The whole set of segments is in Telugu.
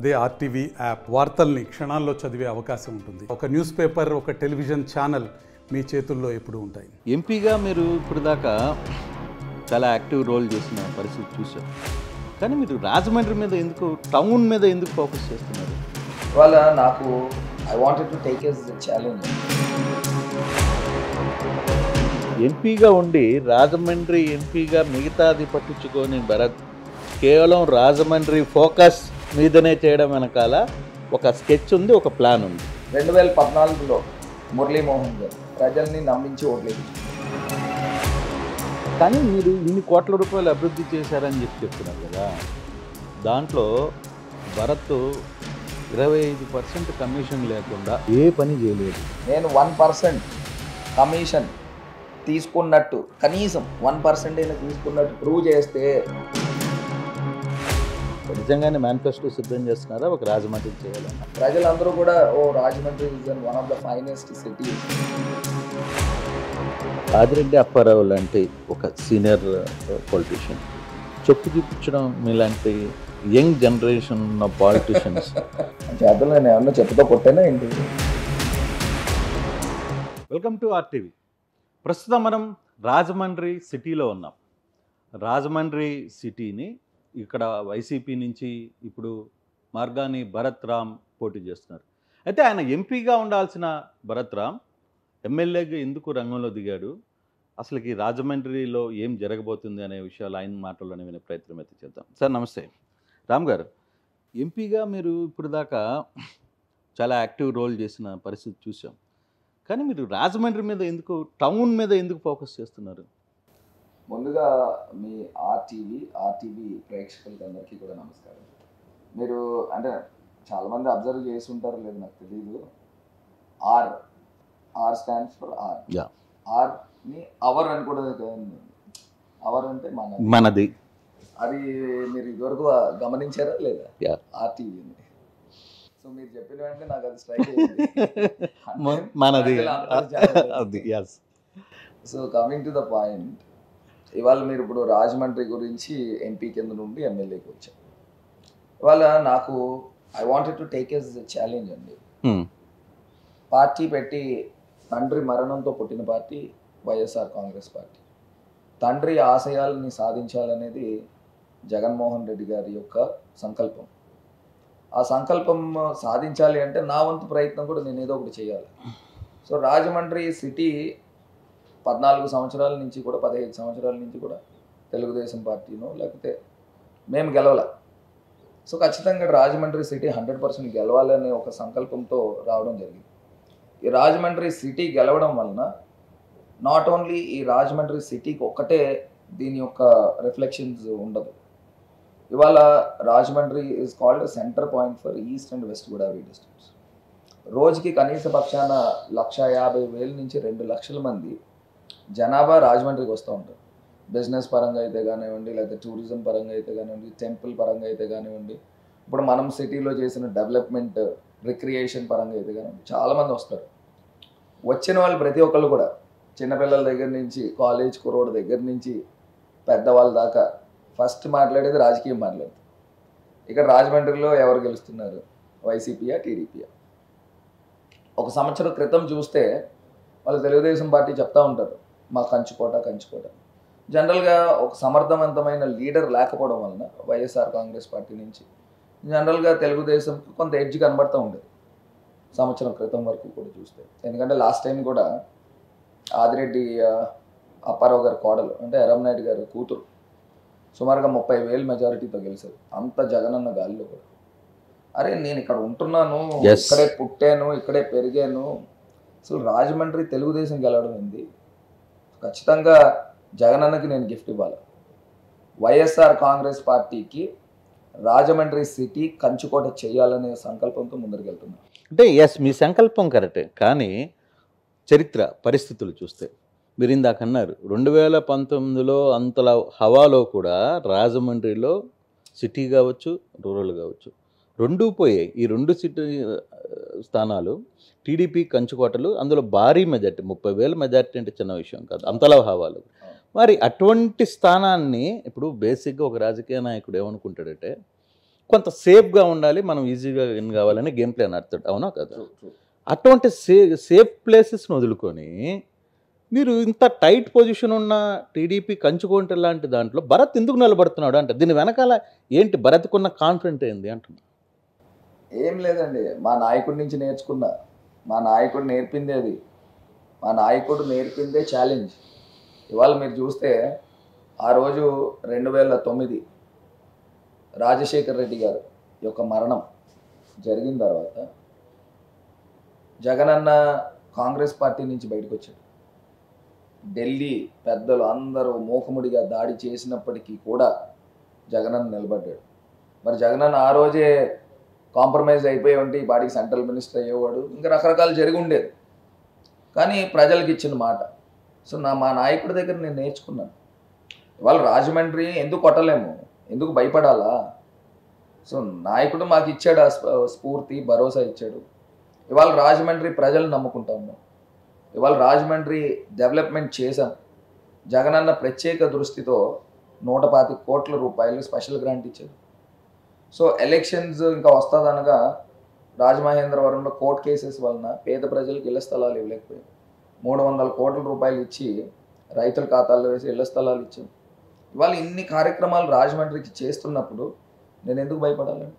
అదే ఆర్టీవీ యాప్ వార్తల్ని క్షణాల్లో చదివే అవకాశం ఉంటుంది. ఒక న్యూస్ పేపర్, ఒక టెలివిజన్ ఛానల్ మీ చేతుల్లో ఎప్పుడూ ఉంటాయి. ఎంపీగా మీరు ఇప్పుడు దాకా చాలా యాక్టివ్ రోల్ చేసిన పరిస్థితి చూశారు. కానీ మీరు రాజమండ్రి మీద ఎందుకు, టౌన్ మీద ఎందుకు ఫోకస్ చేస్తున్నారు? వాళ్ళ నాకు I wanted to take as challenge. ఎంపీగా ఉండి రాజమండ్రి ఎంపీగా మిగతాది పట్టించుకొని భరత్ కేవలం రాజమండ్రి ఫోకస్ మీదనే చేయడం వెనకాల ఒక స్కెచ్ ఉంది, ఒక ప్లాన్ ఉంది. 2014లో మురళీమోహన్ గారు ప్రజల్ని నమ్మించి ఓట్లేదు. కానీ మీరు ఇన్ని కోట్ల రూపాయలు అభివృద్ధి చేశారని చెప్తున్నారు కదా, దాంట్లో భరత్ 25% కమిషన్ లేకుండా ఏ పని చేయలేదు. నేను 1% కమిషన్ తీసుకున్నట్టు, కనీసం 1% అయినా తీసుకున్నట్టు ప్రూవ్ చేస్తే నిజంగానే మేనిఫెస్టో సిద్ధం చేస్తున్నారా ఒక రాజమండ్రి చేయాలన్నా? ప్రజలందరూ కూడా Rajahmundry is one of the finest cities. Adireddy Apparao లాంటి ఒక సీనియర్ పొలిటీషియన్ చెప్పు చూపించడం మీలాంటి యంగ్ జనరేషన్ ఉన్న పాలిటీషియన్స్ చేతలు నేను ఏమన్నా చెప్పుతో కొట్టేనా ఏంటి? Welcome to RTV. ప్రస్తుతం మనం రాజమండ్రి సిటీలో ఉన్నాం. రాజమండ్రి సిటీని ఇక్కడ వైసీపీ నుంచి ఇప్పుడు మార్గాని భరత్ రామ్ పోటీ చేస్తున్నారు. అయితే ఆయన ఎంపీగా ఉండాల్సిన భరత్ రామ్ ఎమ్మెల్యేగా ఎందుకు రంగంలో దిగాడు, అసలుకి రాజమండ్రిలో ఏం జరగబోతుంది అనే విషయాలు ఆయన మాటల్లోనే వినే ప్రయత్నం అయితే చేద్దాం. సార్ నమస్తే. రామ్ గారు, ఎంపీగా మీరు ఇప్పుడు దాకా చాలా యాక్టివ్ రోల్ చేసిన పరిస్థితి చూసాం. కానీ మీరు రాజమండ్రి మీద ఎందుకు, టౌన్ మీద ఎందుకు ఫోకస్ చేస్తున్నారు? ముందుగా మీ ఆర్టీవీ ప్రేక్షకులకి అందరికీ కూడా నమస్కారం. మీరు అంటే చాలామంది అబ్జర్వ్ చేసి ఉంటారు లేదు నాకు తెలియదు. R stands for R. ఆర్ని అవర్ అని కూడా, అవర్ అంటే మనది. అది మీరు ఇదివరకు గమనించారా లేదా? ఆర్టీవీని. సో మీరు చెప్పిన వెంటనే నాకు అది స్ట్రైక్ అయింది, మనది. So coming to the point, ఇవాళ మీరు ఇప్పుడు రాజమండ్రి గురించి ఎంపీ కింద నుండి ఎమ్మెల్యేకి వచ్చారు. ఇవాళ నాకు I wanted to take as challenge అండి. పార్టీ పెట్టి, తండ్రి మరణంతో పుట్టిన పార్టీ వైఎస్ఆర్ కాంగ్రెస్ పార్టీ. తండ్రి ఆశయాలని సాధించాలనేది జగన్మోహన్ రెడ్డి గారి యొక్క సంకల్పం. ఆ సంకల్పం సాధించాలి అంటే నా వంతు ప్రయత్నం కూడా నేను ఏదో ఒకటి చేయాలి. సో రాజమండ్రి సిటీ 14 సంవత్సరాల నుంచి కూడా, 15 సంవత్సరాల నుంచి కూడా తెలుగుదేశం పార్టీనో లేకపోతే మేము గెలవాల. సో ఖచ్చితంగా రాజమండ్రి సిటీ 100% గెలవాలనే ఒక సంకల్పంతో రావడం జరిగింది. ఈ రాజమండ్రి సిటీ గెలవడం వలన నాట్ ఓన్లీ ఈ రాజమండ్రి సిటీకి ఒక్కటే దీని యొక్క రిఫ్లెక్షన్స్ ఉండదు. ఇవాళ Rajahmundry is called centre point for east and west Godavari districts. రోజుకి కనీస పక్షాన 150,000 నుంచి 2 లక్షల మంది జనాభా రాజమండ్రికి వస్తూ ఉంటారు. బిజినెస్ పరంగా అయితే కానివ్వండి, లేకపోతే టూరిజం పరంగా అయితే కానివ్వండి, టెంపుల్ పరంగా అయితే కానివ్వండి, ఇప్పుడు మనం సిటీలో చేసిన డెవలప్మెంట్, రిక్రియేషన్ పరంగా అయితే కానివ్వండి, చాలామంది వస్తారు. వచ్చిన వాళ్ళు ప్రతి ఒక్కళ్ళు కూడా చిన్నపిల్లల దగ్గర నుంచి, కాలేజ్ కుర్రోడు దగ్గర నుంచి పెద్దవాళ్ళ దాకా ఫస్ట్ మాట్లాడేది రాజకీయం మాట్లాడుతుంది. ఇక్కడ రాజమండ్రిలో ఎవరు గెలుస్తున్నారు, వైసీపీయా టీడీపీయా? ఒక సంవత్సరం క్రితం చూస్తే వాళ్ళు తెలుగుదేశం పార్టీ చెప్తా ఉంటారు మా కంచుకోట. జనరల్గా ఒక సమర్థవంతమైన లీడర్ లేకపోవడం వలన వైఎస్ఆర్ కాంగ్రెస్ పార్టీ నుంచి జనరల్గా తెలుగుదేశంకి కొంత ఎడ్జ్ కనబడుతూ ఉండేది సంవత్సరం క్రితం వరకు కూడా చూస్తే. ఎందుకంటే లాస్ట్ టైం కూడా ఆదిరెడ్డి అప్పారావు గారి కోడలు అంటే ఎర్రంనాయుడు గారి కూతురు సుమారుగా 30,000 మెజారిటీతో గెలిచారు. అంత జగనన్న గాలిలో కూడా. అరే నేను ఇక్కడ ఉంటున్నాను, ఇక్కడే పుట్టాను, ఇక్కడే పెరిగాను, అసలు రాజమండ్రి తెలుగుదేశం గెలవడం ఏంది? ఖచ్చితంగా జగనన్నకి నేను గిఫ్ట్ ఇవ్వాలి. వైఎస్ఆర్ కాంగ్రెస్ పార్టీకి రాజమండ్రి సిటీ కంచుకోట చేయాలనే సంకల్పంతో ముందరికెళ్తున్నాను. అంటే మీ సంకల్పం కరెక్టే, కానీ చరిత్ర పరిస్థితులు చూస్తే మీరు ఇందాక అన్నారు 2019లో అంతలా హవాలో కూడా రాజమండ్రిలో సిటీ కావచ్చు, రూరల్ కావచ్చు, రెండూ పోయాయి. ఈ 2 సిటీ స్థానాలు టీడీపీ కంచుకోటలు, అందులో భారీ మెజార్టీ, 30,000 మెజార్టీ అంటే చిన్న విషయం కాదు, అంతలా హవాలు. మరి అటువంటి స్థానాన్ని ఇప్పుడు బేసిక్గా ఒక రాజకీయ నాయకుడు ఏమనుకుంటాడంటే కొంత సేఫ్గా ఉండాలి, మనం ఈజీగా విన్ కావాలని గేమ్ ప్లాన్ ఆడతాడు, అవునా కదా? అటువంటి సేఫ్ ప్లేసెస్ని వదులుకొని మీరు ఇంత టైట్ పొజిషన్ ఉన్న టీడీపీ కంచుకోంటే లాంటి దాంట్లో భరత్ ఎందుకు నిలబడుతున్నాడు అంటే దీని వెనకాల ఏంటి, భరత్కున్న కాన్ఫిడెంట్ ఏంది అంటున్నా? ఏం లేదండి, మా నాయకుడి నుంచి నేర్చుకున్నా. మా నాయకుడు నేర్పిందే అది. మా నాయకుడు నేర్పిందే ఛాలెంజ్. ఇవాళ మీరు చూస్తే ఆ రోజు 2009 రాజశేఖర్ రెడ్డి గారు యొక్క మరణం జరిగిన తర్వాత జగనన్న కాంగ్రెస్ పార్టీ నుంచి బయటకు వచ్చాడు. ఢిల్లీ పెద్దలు అందరూ మూకుముడిగా దాడి చేసినప్పటికీ కూడా జగనన్న నిలబడ్డాడు. మరి జగనన్న ఆ రోజే కాంప్రమైజ్ అయిపోయి ఉంటే ఈ పార్టీకి సెంట్రల్ మినిస్టర్ అయ్యేవాడు, ఇంకా రకరకాలు జరిగి ఉండేది. కానీ ప్రజలకు ఇచ్చిన మాట. సో మా నాయకుడి దగ్గర నేను నేర్చుకున్నాను. ఇవాళ రాజమండ్రి ఎందుకు కొట్టలేము, ఎందుకు భయపడాలా? సో నాయకుడు మాకు ఇచ్చాడు, ఆ స్ఫూర్తి భరోసా ఇచ్చాడు. ఇవాళ రాజమండ్రి ప్రజలు నమ్ముకుంటా ఉన్నాం. ఇవాళ రాజమండ్రి డెవలప్మెంట్ చేశాం. జగనన్న ప్రత్యేక దృష్టితో 125 కోట్ల రూపాయలు స్పెషల్ గ్రాంట్ ఇచ్చారు. సో ఎలక్షన్స్ ఇంకా వస్తుందనగా రాజమహేంద్రవరంలో కోర్టు కేసెస్ వలన పేద ప్రజలకు ఇళ్ల స్థలాలు ఇవ్వలేకపోయాం. 300 కోట్ల రూపాయలు ఇచ్చి రైతుల ఖాతాల్లో వేసి ఇళ్ల స్థలాలు ఇచ్చాం. ఇవాళ ఇన్ని కార్యక్రమాలు రాజమండ్రికి చేస్తున్నప్పుడు నేను ఎందుకు భయపడాలండి?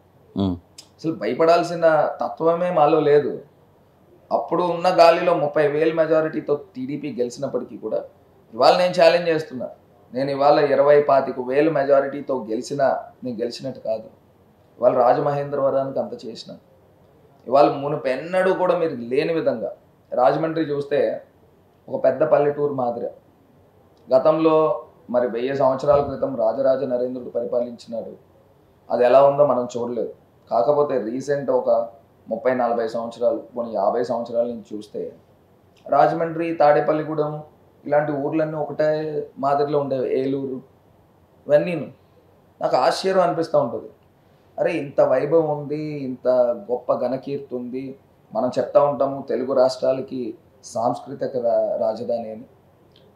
అసలు భయపడాల్సిన తత్వమే మాలో లేదు. అప్పుడు ఉన్న గాలిలో 30,000 మెజారిటీతో టీడీపీ గెలిచినప్పటికీ కూడా ఇవాళ నేను ఛాలెంజ్ చేస్తున్నా. నేను ఇవాళ 20-25,000 మెజారిటీతో నేను గెలిచినట్టు కాదు. ఇవాళ రాజమహేంద్రవరానికి అంత చేసిన. ఇవాళ మునుపెన్నడూ కూడా మీరు లేని విధంగా రాజమండ్రి చూస్తే ఒక పెద్ద పల్లెటూరు మాదిరి. గతంలో మరి 1000 సంవత్సరాల క్రితం రాజరాజ నరేంద్రుడు పరిపాలించినాడు. అది ఎలా ఉందో మనం చూడలేదు. కాకపోతే రీసెంట్ ఒక 30-40 సంవత్సరాలు, పోనీ 50 సంవత్సరాల నుంచి చూస్తే రాజమండ్రి, తాడేపల్లిగూడెం ఇలాంటి ఊర్లన్నీ ఒకటే మాదిరిలో ఉండేవి. ఏలూరు ఇవన్నీ నాకు ఆశ్చర్యం అనిపిస్తూ ఉంటుంది. అరే ఇంత వైభవం ఉంది, ఇంత గొప్ప ఘనకీర్తి ఉంది. మనం చెప్తా ఉంటాము తెలుగు రాష్ట్రాలకి సాంస్కృతిక రాజధాని అని.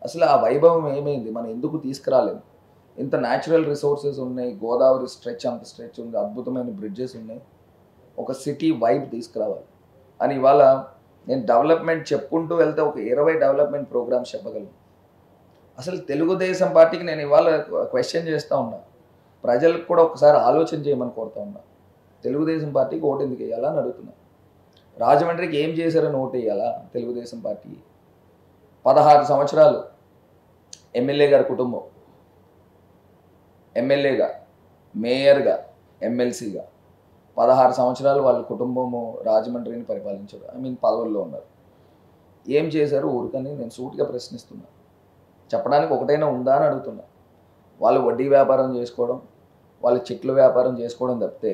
అసలు ఆ వైభవం ఏమైంది, మనం ఎందుకు తీసుకురాలేదు? ఇంత న్యాచురల్ రిసోర్సెస్ ఉన్నాయి, గోదావరి స్ట్రెచ్ అంత స్ట్రెచ్ ఉంది, అద్భుతమైన బ్రిడ్జెస్ ఉన్నాయి. ఒక సిటీ వైబ్ తీసుకురావాలి అని ఇవాళ నేను డెవలప్మెంట్ చెప్పుకుంటూ వెళ్తే ఒక 20 డెవలప్మెంట్ ప్రోగ్రామ్స్ చెప్పగలను. అసలు తెలుగుదేశం పార్టీకి నేను ఇవాళ క్వశ్చన్ చేస్తూ ఉన్నా. ప్రజలకు కూడా ఒకసారి ఆలోచన చేయమని కోరుతా ఉన్నా. తెలుగుదేశం పార్టీకి ఓటు ఎందుకు వేయాలా అని అడుగుతున్నా. రాజమండ్రికి ఏం చేశారని ఓటు వేయాలా తెలుగుదేశం పార్టీ? 16 సంవత్సరాలు ఎమ్మెల్యే గారి కుటుంబం, ఎమ్మెల్యేగా, మేయర్గా, ఎమ్మెల్సీగా 16 సంవత్సరాలు వాళ్ళ కుటుంబము రాజమండ్రిని పరిపాలించారు. పదవుల్లో ఉన్నారు. ఏం చేశారు ఊరికని నేను సూటిగా ప్రశ్నిస్తున్నా. చెప్పడానికి ఒకటైనా ఉందా అని అడుగుతున్నా. వాళ్ళు వడ్డీ వ్యాపారం చేసుకోవడం, వాళ్ళు చెట్ల వ్యాపారం చేసుకోవడం తప్పితే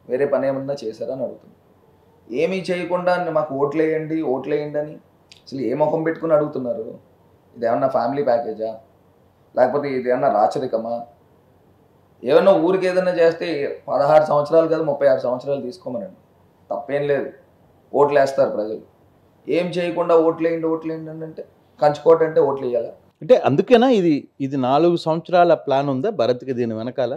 వేరే పని ఏమన్నా చేశారని అడుగుతున్నా. ఏమీ చేయకుండా మాకు ఓట్లేయండి అని అసలు ఏ ముఖం పెట్టుకుని అడుగుతున్నారు? ఇదేమన్నా ఫ్యామిలీ ప్యాకేజా, లేకపోతే ఇదేమన్నా రాచరికమా? ఏమన్నా ఊరికి ఏదైనా చేస్తే 16 సంవత్సరాలు కాదు 36 సంవత్సరాలు తీసుకోమనండి, తప్పేం లేదు. ఓట్లు వేస్తారు ప్రజలు. ఏం చేయకుండా ఓట్లేయండి అని అంటే కంచుకోట అంటే ఓట్లు వేయాలా? అంటే అందుకేనా ఇది 4 సంవత్సరాల ప్లాన్ ఉందా భరత్కి దీని వెనకాల?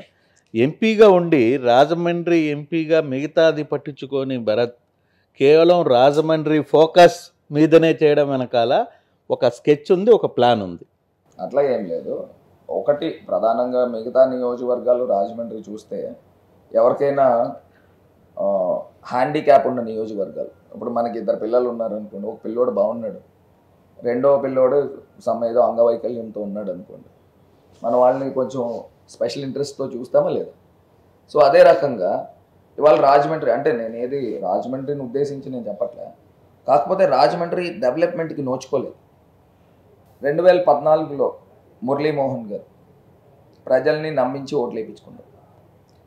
ఎంపీగా ఉండి రాజమండ్రి ఎంపీగా మిగతాది పట్టించుకొని భరత్ కేవలం రాజమండ్రి ఫోకస్ మీదనే చేయడం వెనకాల ఒక స్కెచ్ ఉంది, ఒక ప్లాన్ ఉంది. అట్లా ఏం లేదు. ఒకటి ప్రధానంగా మిగతా నియోజకవర్గాలు రాజమండ్రి చూస్తే ఎవరికైనా హ్యాండిక్యాప్ ఉన్న నియోజకవర్గాలు, ఇప్పుడు మనకి 2 పిల్లలు ఉన్నారు అనుకోండి, ఒక పిల్లోడు బాగున్నాడు, రెండవ పిల్లోడు ఏదో అంగవైకల్యంతో ఉన్నాడు అనుకోండి, మన వాళ్ళని కొంచెం స్పెషల్ ఇంట్రెస్ట్తో చూస్తామా లేదా? సో అదే రకంగా ఇవాళ రాజమండ్రి అంటే నేను ఏది రాజమండ్రిని ఉద్దేశించి నేను చెప్పట్లే. కాకపోతే రాజమండ్రి డెవలప్మెంట్కి నోచుకోలేదు. 2014లో మురళీమోహన్ గారు ప్రజల్ని నమ్మించి ఓట్లు వేయించుకున్నారు.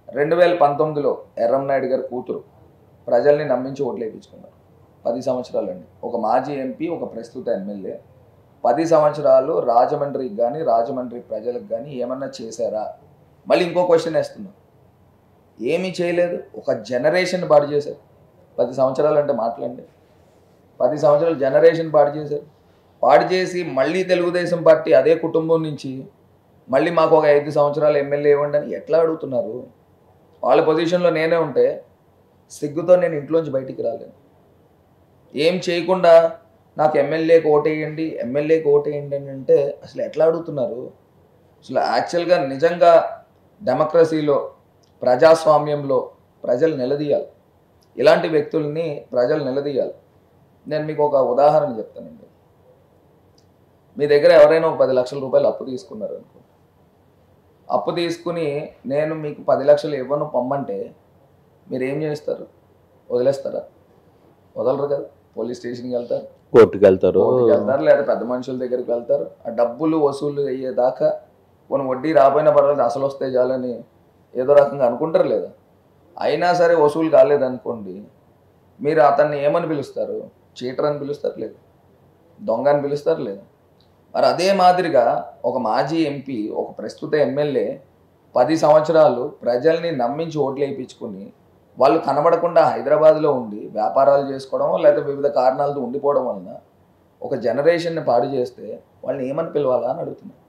2019లో ఎర్రంనాయుడు గారు కూతురు ప్రజల్ని నమ్మించి ఓట్లు వేయించుకున్నారు. 10 సంవత్సరాలండి. ఒక మాజీ ఎంపీ, ఒక ప్రస్తుత ఎమ్మెల్యే 10 సంవత్సరాలు రాజమండ్రికి కానీ రాజమండ్రి ప్రజలకు కానీ ఏమన్నా చేశారా? మళ్ళీ ఇంకో క్వశ్చన్ వేస్తున్నాం. ఏమీ చేయలేదు. ఒక జనరేషన్ పాడు చేశారు. 10 సంవత్సరాలు అంటే మాట్లాడండి. 10 సంవత్సరాలు జనరేషన్ పాడు చేశారు. పాడు చేసి మళ్ళీ తెలుగుదేశం పార్టీ అదే కుటుంబం నుంచి మళ్ళీ మాకు ఒక 5 సంవత్సరాలు ఎమ్మెల్యే ఇవ్వండి అని ఎట్లా అడుగుతున్నారు? వాళ్ళ పొజిషన్లో నేనే ఉంటే సిగ్గుతో నేను ఇంట్లోంచి బయటికి రాలేను. ఏం చేయకుండా నాకు ఎమ్మెల్యేకి ఓటేయండి అని అంటే అసలు ఎట్లా అడుగుతున్నారు? అసలు యాక్చువల్గా నిజంగా డెమోక్రసీలో, ప్రజాస్వామ్యంలో ప్రజలు నిలదీయాలి. ఇలాంటి వ్యక్తుల్ని ప్రజలు నిలదీయాలి. నేను మీకు ఒక ఉదాహరణ చెప్తానండి. మీ దగ్గర ఎవరైనా ఒక 10 లక్షల రూపాయలు అప్పు తీసుకున్నారు అనుకో. అప్పు తీసుకుని నేను మీకు 10 లక్షలు ఇవ్వను పొమ్మంటే మీరు ఏం చేస్తారు? వదిలేస్తారా? వదలరు కదా. పోలీస్ స్టేషన్కి వెళ్తారు, కోర్టుకి వెళ్తారు, లేదా పెద్ద మనుషుల దగ్గరికి వెళ్తారు. ఆ డబ్బులు వసూలు అయ్యేదాకా కొన్ని వడ్డీ రాబోయిన పర్వాలేదు, అసలు వస్తే చాలని ఏదో రకంగా అనుకుంటారు లేదా? అయినా సరే వసూలు కాలేదనుకోండి, మీరు అతన్ని ఏమని పిలుస్తారు? చీటర్ అని పిలుస్తారు లేదా? దొంగ అని పిలుస్తారు లేదా? మరి అదే మాదిరిగా ఒక మాజీ ఎంపీ, ఒక ప్రస్తుత ఎమ్మెల్యే 10 సంవత్సరాలు ప్రజల్ని నమ్మించి ఓట్లు వేయించుకుని వాళ్ళు కనబడకుండా హైదరాబాద్లో ఉండి వ్యాపారాలు చేసుకోవడం లేదా వివిధ కారణాలతో ఉండిపోవడం వలన ఒక జనరేషన్ని పాడు చేస్తే వాళ్ళని ఏమని పిలవాలా అని అడుగుతున్నారు.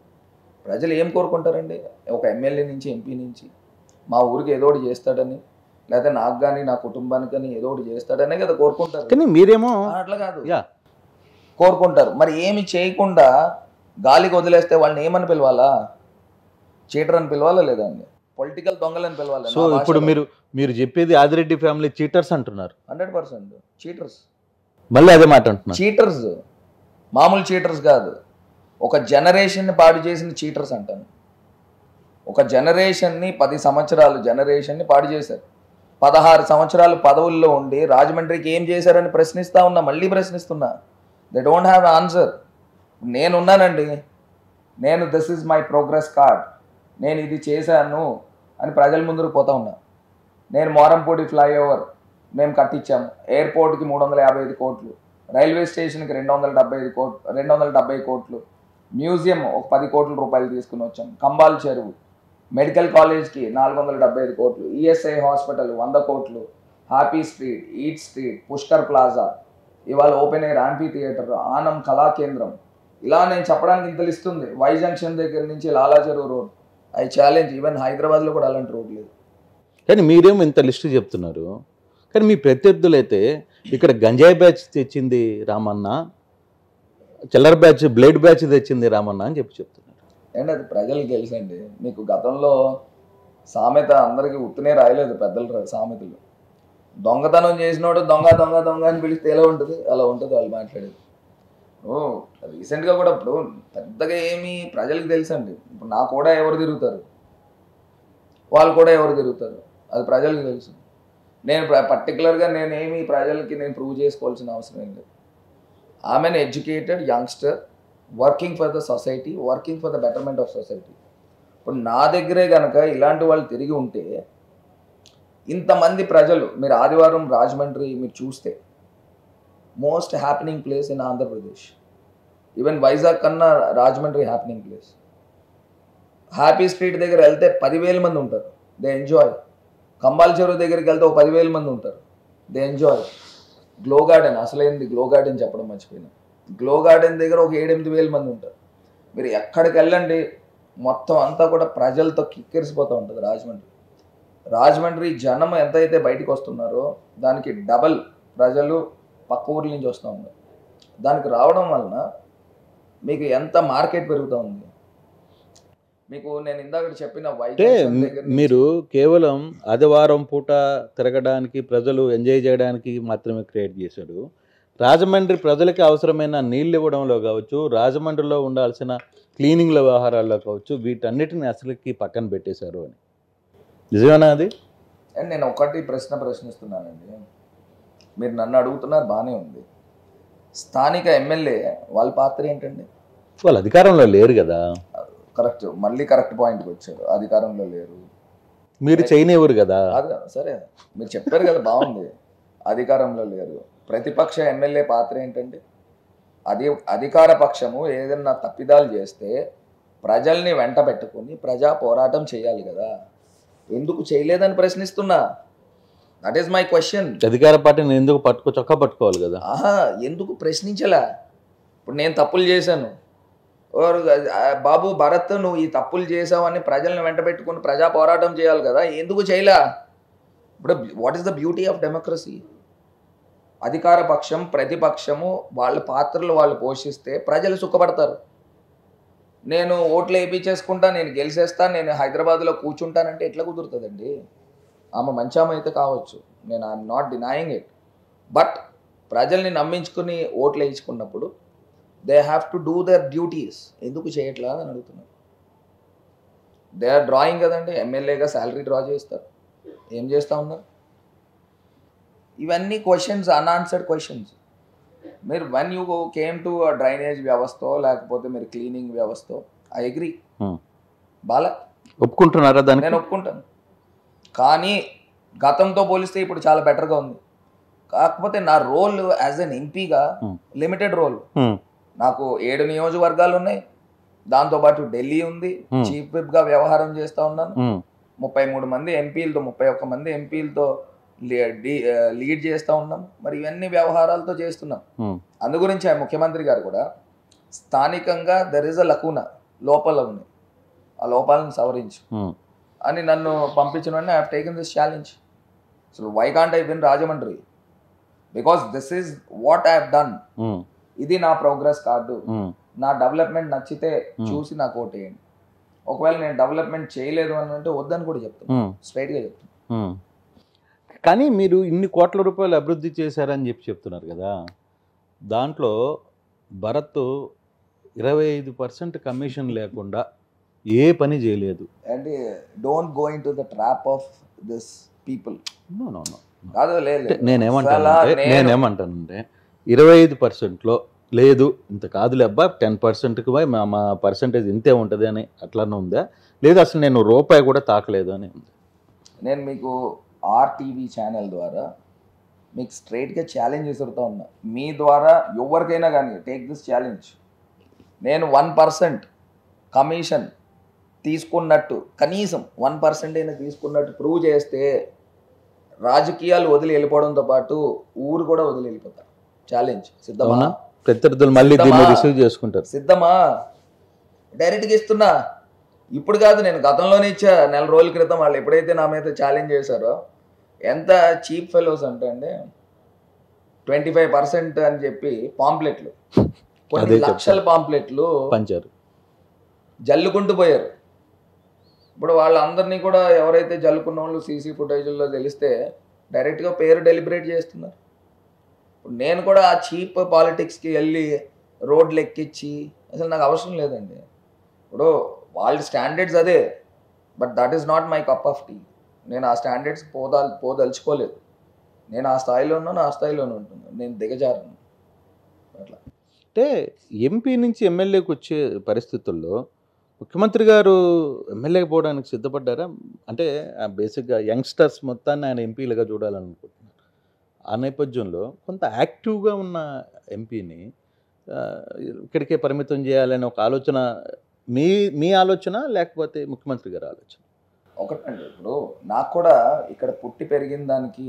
ప్రజలు ఏం కోరుకుంటారండి? ఒక ఎమ్మెల్యే నుంచి, ఎంపీ నుంచి మా ఊరికి ఏదో ఒకటి చేస్తాడని, లేదా నాకు కానీ నా కుటుంబానికి కానీ ఏదో ఒకటి చేస్తాడనే కదా కోరుకుంటారు. కానీ మీరేమో అట్లా కాదు, కోరుకుంటారు. మరి ఏమి చేయకుండా గాలికి వదిలేస్తే వాళ్ళని ఏమని పిలవాలా? చీటర్ అని పిలవాలా లేదా అండి? పొలిటికల్ దొంగలని పిలవాలి. సో ఇప్పుడు మీరు చెప్పేది ఆదిరెడ్డి ఫ్యామిలీ చీటర్స్ అంటున్నారు. 100% చీటర్స్. మళ్ళీ అదే మాట అంటున్నారు. చీటర్స్ మామూలు చీటర్స్ కాదు, ఒక జనరేషన్ని పాడు చేసిన చీటర్స్ అంటాను. ఒక జనరేషన్ని 10 సంవత్సరాలు జనరేషన్ని పాడు చేశారు. 16 సంవత్సరాలు పదవుల్లో ఉండి రాజమండ్రికి ఏం చేశారని ప్రశ్నిస్తా ఉన్నా, మళ్ళీ ప్రశ్నిస్తున్నా. They don't have answer. నేనున్నానండి, నేను this is my progress card, నేను ఇది చేశాను అని ప్రజల ముందుకు పోతా ఉన్నా. నేను మోరంపూడి ఫ్లైఓవర్ మేము కట్టించాము, ఎయిర్పోర్ట్కి 355 కోట్లు, రైల్వే స్టేషన్కి 270 కోట్లు, మ్యూజియం ఒక 10 కోట్ల రూపాయలు తీసుకుని వచ్చాం, కంబాల్ చెరువు, మెడికల్ కాలేజ్కి 475 కోట్లు, ఈఎస్ఐ హాస్పిటల్ 100 కోట్లు, happy street, eat street, Pushkar plaza, ఇవాళ ఓపెన్ ఎయిర్ యాంపీ థియేటర్, ఆనం కళా కేంద్రం. ఇలా నేను చెప్పడానికి ఇంత ఇస్తుంది. వై జంక్షన్ దగ్గర నుంచి లాలా చెరువు రోడ్, ఐ ఛాలెంజ్ ఈవెన్ హైదరాబాద్లో కూడా అలాంటి రోడ్ లేదు. కానీ మీరేమో ఇంత లిస్టు చెప్తున్నారు. కానీ మీ ప్రత్యర్థులు అయితే ఇక్కడ గంజాయి బ్యాచ్ తెచ్చింది రామన్న, చిల్లర బ్యాచ్, బ్లేడ్ బ్యాచ్ తెచ్చింది రామన్న అని చెప్తున్నారు. అండ్ అది ప్రజలకు తెలుసండి. మీకు గతంలో సామెత అందరికీ ఉత్తనే రాయలేదు పెద్దలు సామెతలు. దొంగతనం చేసినోడు దొంగ దొంగ దొంగ అని పిలిస్తే ఎలా ఉంటుంది? అలా ఉంటుంది వాళ్ళు మాట్లాడేది. రీసెంట్గా కూడా ఇప్పుడు పెద్దగా ఏమి ప్రజలకు తెలుసండి. ఇప్పుడు నా కూడా ఎవరు తిరుగుతారు, వాళ్ళు కూడా ఎవరు తిరుగుతారు, అది ప్రజలకు తెలుసు. నేను పర్టికులర్గా నేనేమి ప్రజలకి నేను ప్రూవ్ చేసుకోవాల్సిన అవసరం ఏం లేదు. I'm educated youngster working for the society, working for the betterment of society. ఇప్పుడు నా దగ్గరే కనుక ఇలాంటి వాళ్ళు తిరిగి ఉంటే ఇంతమంది ప్రజలు, మీరు ఆదివారం రాజమండ్రి మీరు చూస్తే most happening place in Andhra Pradesh. Even Vizag కన్నా Rajahmundry happening place. Happy street దగ్గర వెళ్తే 10,000 మంది ఉంటారు, దే ఎంజాయ్. కంబాల్ చెరువు దగ్గరికి వెళ్తే ఒక 10,000 మంది ఉంటారు, దే ఎంజాయ్. గ్లో గార్డెన్, అసలైంది గ్లో గార్డెన్ చెప్పడం మర్చిపోయినా. గ్లో గార్డెన్ దగ్గర ఒక 7-8 మంది ఉంటారు. మీరు ఎక్కడికి వెళ్ళండి మొత్తం అంతా కూడా ప్రజలతో కిక్కిరిసిపోతూ ఉంటుంది రాజమండ్రి జనం ఎంతైతే బయటకు వస్తున్నారో దానికి డబల్ ప్రజలు పక్క ఊర్ల నుంచి వస్తూ ఉన్నారు. దానికి రావడం వలన మీకు ఎంత మార్కెట్ పెరుగుతూ ఉంది. మీకు నేను ఇందాక చెప్పిన అంటే మీరు కేవలం ఆదివారం పూట తిరగడానికి, ప్రజలు ఎంజాయ్ చేయడానికి మాత్రమే క్రియేట్ చేశాడు. రాజమండ్రి ప్రజలకి అవసరమైన నీళ్ళు ఇవ్వడంలో కావచ్చు, రాజమండ్రిలో ఉండాల్సిన క్లీనింగ్ల వ్యవహారాల్లో కావచ్చు, వీటన్నిటిని అసలుకి పక్కన పెట్టేశారు అని. నిజమేనా అది? అండ్ నేను ఒకటి ప్రశ్నిస్తున్నానండి. మీరు నన్ను అడుగుతున్నారు, బాగానే ఉంది. స్థానిక ఎమ్మెల్యే వాళ్ళ పాత్ర ఏంటండి? వాళ్ళు అధికారంలో లేరు కదా. కరెక్ట్, మళ్ళీ కరెక్ట్ పాయింట్కి వచ్చారు. అధికారంలో లేరు, మీరు చేయనివ్వరు కదా. అది సరే, మీరు చెప్పారు కదా, బాగుంది. అధికారంలో లేరు. ప్రతిపక్ష ఎమ్మెల్యే పాత్ర ఏంటండి? అధికార పక్షము ఏదన్నా తప్పిదాలు చేస్తే ప్రజల్ని వెంట పెట్టుకుని ప్రజా పోరాటం చేయాలి కదా. ఎందుకు చేయలేదని ప్రశ్నిస్తున్నా. That is my question. అధికార పార్టీని ఎందుకు చొక్కా పట్టుకోవాలి కదా. ఎందుకు ప్రశ్నించలా? ఇప్పుడు నేను తప్పులు చేశాను, బాబు భరత్ నువ్వు ఈ తప్పులు చేసావని ప్రజల్ని వెంట పెట్టుకుని ప్రజా పోరాటం చేయాలి కదా, ఎందుకు చేయలా? ఇప్పుడు what is the beauty of democracy? అధికార పక్షం ప్రతిపక్షము వాళ్ళ పాత్రలు వాళ్ళు పోషిస్తే ప్రజలు సుఖపడతారు. నేను ఓట్లు వేయించేసుకుంటా, నేను గెలిచేస్తా, నేను హైదరాబాద్లో కూర్చుంటానంటే ఎట్లా కుదురుతుందండి? ఆమె మంచి ఆమె అయితే కావచ్చు, నేను I'm not denying it. But ప్రజల్ని నమ్మించుకుని ఓట్లు వేయించుకున్నప్పుడు they have to do their duties. ఎందుకు చేయట్లా అని అడుగుతున్నాను. దే ఆర్ డ్రాయింగ్ కదండి, ఎమ్మెల్యేగా శాలరీ డ్రా చేస్తారు, ఏం చేస్తూ ఉన్నారు? ఇవన్నీ క్వశ్చన్స్, అన్ఆన్సర్డ్ క్వశ్చన్స్. మీరు one you came to drainage వ్యవస్థ లేకపోతే మీరు క్లీనింగ్ వ్యవస్థ, ఐ అగ్రీ, బాలా ఒప్పుకుంటున్నారా దాన్ని? నేను ఒప్పుకుంటాను. కానీ గతంతో పోలిస్తే ఇప్పుడు చాలా బెటర్గా ఉంది. కాకపోతే నా రోల్ యాజ్ అన్ ఎంపీగా లిమిటెడ్ రోల్. నాకు 7 నియోజకవర్గాలు ఉన్నాయి, దాంతోపాటు ఢిల్లీ ఉంది, చీఫ్ విప్గా వ్యవహారం చేస్తూ ఉన్నాను. 33 మంది ఎంపీలతో 31 మంది ఎంపీలతో లీడ్ చేస్తూ ఉన్నాం. మరి ఇవన్నీ వ్యవహారాలతో చేస్తున్నాం. అందు గురించి ముఖ్యమంత్రి గారు కూడా స్థానికంగా దెర్ ఇస్ అ లకూనా, లోపాలు ఉన్నాయి, ఆ లోపాలను సవరించు అని నన్ను పంపించిన వెంటనే I have taken this challenge. So why can't I win Rajahmundry? Because this is what I have done. ఇది నా ప్రోగ్రెస్ కార్డు. నా డెవలప్మెంట్ నచ్చితే చూసి నాకు ఓటేయండి. ఒకవేళ నేను డెవలప్మెంట్ చేయలేదు అని అంటే వద్దని కూడా చెప్తాను, స్ట్రైట్గా చెప్తాను. కానీ మీరు ఇన్ని కోట్ల రూపాయలు అభివృద్ధి చేశారని చెప్తున్నారు కదా, దాంట్లో భరత్ 25% కమిషన్ లేకుండా ఏ పని చేయలేదు. అంటే don't go into the trap of this people. No కాదు, లేదు. నేనేమంటానంటే 25%లో లేదు, ఇంత కాదులే అబ్బా, 10%కి మా పర్సంటేజ్ ఇంతే ఉంటుంది అని అట్లానే ఉందా? లేదు అసలు నేను రూపాయి కూడా తాకలేదు అని ఉంది? నేను మీకు ఆర్టీవీ ఛానల్ ద్వారా మీకు స్ట్రైట్గా ఛాలెంజ్ విసురుతూ ఉన్నా. మీ ద్వారా ఎవరికైనా కానీ టేక్ దిస్ ఛాలెంజ్. నేను 1% కమిషన్ తీసుకున్నట్టు, కనీసం 1% అయినా తీసుకున్నట్టు ప్రూవ్ చేస్తే రాజకీయాలు వదిలి వెళ్ళిపోవడంతో పాటు ఊరు కూడా వదిలి వెళ్ళిపోతారు. ఛాలెంజ్ సిద్ధమా? ప్రత్యర్థులు మళ్ళీ దీన్ని రిసీవ్ చేసుకుంటారు. సిద్ధమా? డైరెక్ట్గా ఇస్తున్నా. ఇప్పుడు కాదు, నేను గతంలోనే ఇచ్చా. 4 రోజుల క్రితం వాళ్ళు ఎప్పుడైతే నా మీద ఛాలెంజ్ చేశారో, ఎంత చీప్ ఫెలోస్ అంటే అండి, 25% అని చెప్పి పాంప్లెట్లు, కొన్ని లక్షల పాంప్లెట్లు పంచారు, జల్లుకుంటూ పోయారు. ఇప్పుడు వాళ్ళందరినీ కూడా ఎవరైతే జల్లుకున్న వాళ్ళు సీసీ ఫుటేజ్లో తెలిస్తే డైరెక్ట్గా పేరు డెలిబరేట్ చేస్తున్నారు. ఇప్పుడు నేను కూడా ఆ చీప్ పాలిటిక్స్కి వెళ్ళి రోడ్లు ఎక్కించి అసలు నాకు అవసరం లేదండి. ఇప్పుడు వాళ్ళ స్టాండర్డ్స్ అదే, but that is not my cup of tea. నేను ఆ స్టాండర్డ్స్ పోదలుచుకోలేదు. నేను ఆ స్థాయిలో ఉన్నాను, ఆ స్థాయిలోనే ఉంటున్నాను, నేను దిగజారను. అట్లా అంటే ఎంపీ నుంచి ఎమ్మెల్యేకి వచ్చే పరిస్థితుల్లో ముఖ్యమంత్రి గారు ఎమ్మెల్యేకి పోవడానికి సిద్ధపడ్డారా? అంటే బేసిక్గా యంగ్స్టర్స్ మొత్తాన్ని ఆయన ఎంపీలుగా చూడాలనుకుంటున్నారు. ఆ నేపథ్యంలో కొంత యాక్టివ్గా ఉన్న ఎంపీని ఇక్కడికే పరిమితం చేయాలనే ఒక ఆలోచన మీ ఆలోచన, లేకపోతే ముఖ్యమంత్రి గారి ఆలోచన? ఒకటండి, ఇప్పుడు నాకు కూడా ఇక్కడ పుట్టి పెరిగిన దానికి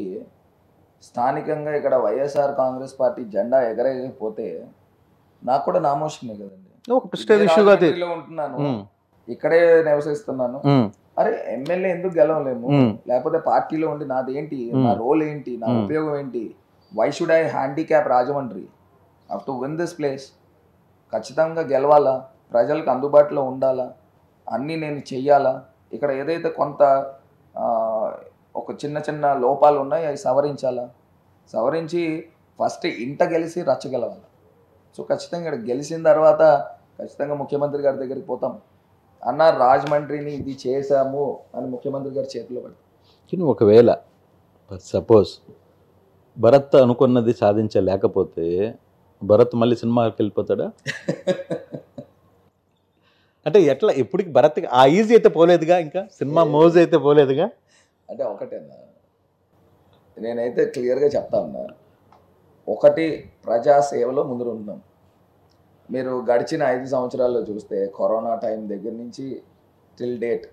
స్థానికంగా ఇక్కడ వైఎస్ఆర్ కాంగ్రెస్ పార్టీ జెండా ఎగరేయకపోతే నాకు కూడా నామోషమే కదండి. ఒక ప్రెస్టేజ్ ఇష్యూగా ఉంటున్నాను, ఇక్కడే నివసిస్తున్నాను. అరే ఎమ్మెల్యే ఎందుకు గెలవలేము? లేకపోతే పార్టీలో ఉండి నాదేంటి, నా రోల్ ఏంటి, నా ఉపయోగం ఏంటి? Why should I handicap Rajahmundry? Have to win this place. ఖచ్చితంగా గెలవాలా, ప్రజలకు అందుబాటులో ఉండాలా, అన్నీ నేను చెయ్యాలా. ఇక్కడ ఏదైతే కొంత ఒక చిన్న చిన్న లోపాలు ఉన్నాయి అవి సవరించాలా, సవరించి ఫస్ట్ ఇంట గెలిచి రచ్చగలవాలి. సో ఖచ్చితంగా ఇక్కడ గెలిచిన తర్వాత ఖచ్చితంగా ముఖ్యమంత్రి గారి దగ్గరికి పోతాం. అన్న రాజమండ్రిని ఇది చేశాము అని ముఖ్యమంత్రి గారి చేతిలో పెడతాం. ఒకవేళ సపోజ్ భరత్ అనుకున్నది సాధించలేకపోతే భరత్ మళ్ళీ సినిమాకి వెళ్ళిపోతాడా? అంటే ఎట్లా, ఎప్పటికి భరత్ ఆ ఈజీ అయితే పోలేదుగా, ఇంకా సినిమా మోజ్ అయితే పోలేదుగా. అంటే ఒకటేనా, నేనైతే క్లియర్గా చెప్తా ఉన్నా. ఒకటి, ప్రజాసేవలో ముందు ఉన్నాం. మీరు గడిచిన 5 సంవత్సరాల్లో చూస్తే కరోనా టైం దగ్గర నుంచి టిల్ డేట్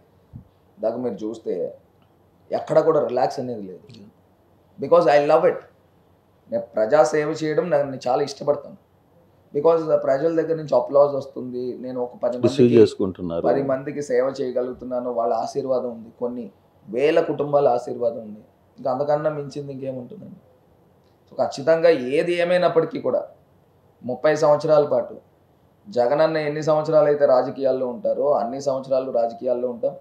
దాకా మీరు చూస్తే ఎక్కడ కూడా రిలాక్స్ అనేది లేదు. Because I love it. నేను ప్రజాసేవ చేయడం నేను చాలా ఇష్టపడతాను. బికాజ్ ప్రజల దగ్గర నుంచి అప్లాజ్ వస్తుంది. నేను ఒక 10 మందికి సేవ చేయగలుగుతున్నాను. వాళ్ళ ఆశీర్వాదం ఉంది, కొన్ని వేల కుటుంబాల ఆశీర్వాదం ఉంది. ఇంకా అంతకన్నా మించింది ఇంకేముంటుందండి. సో ఖచ్చితంగా ఏది ఏమైనప్పటికీ కూడా 30 సంవత్సరాల పాటు జగనన్న ఎన్ని సంవత్సరాలు అయితే రాజకీయాల్లో ఉంటారో అన్ని సంవత్సరాలు రాజకీయాల్లో ఉంటాం.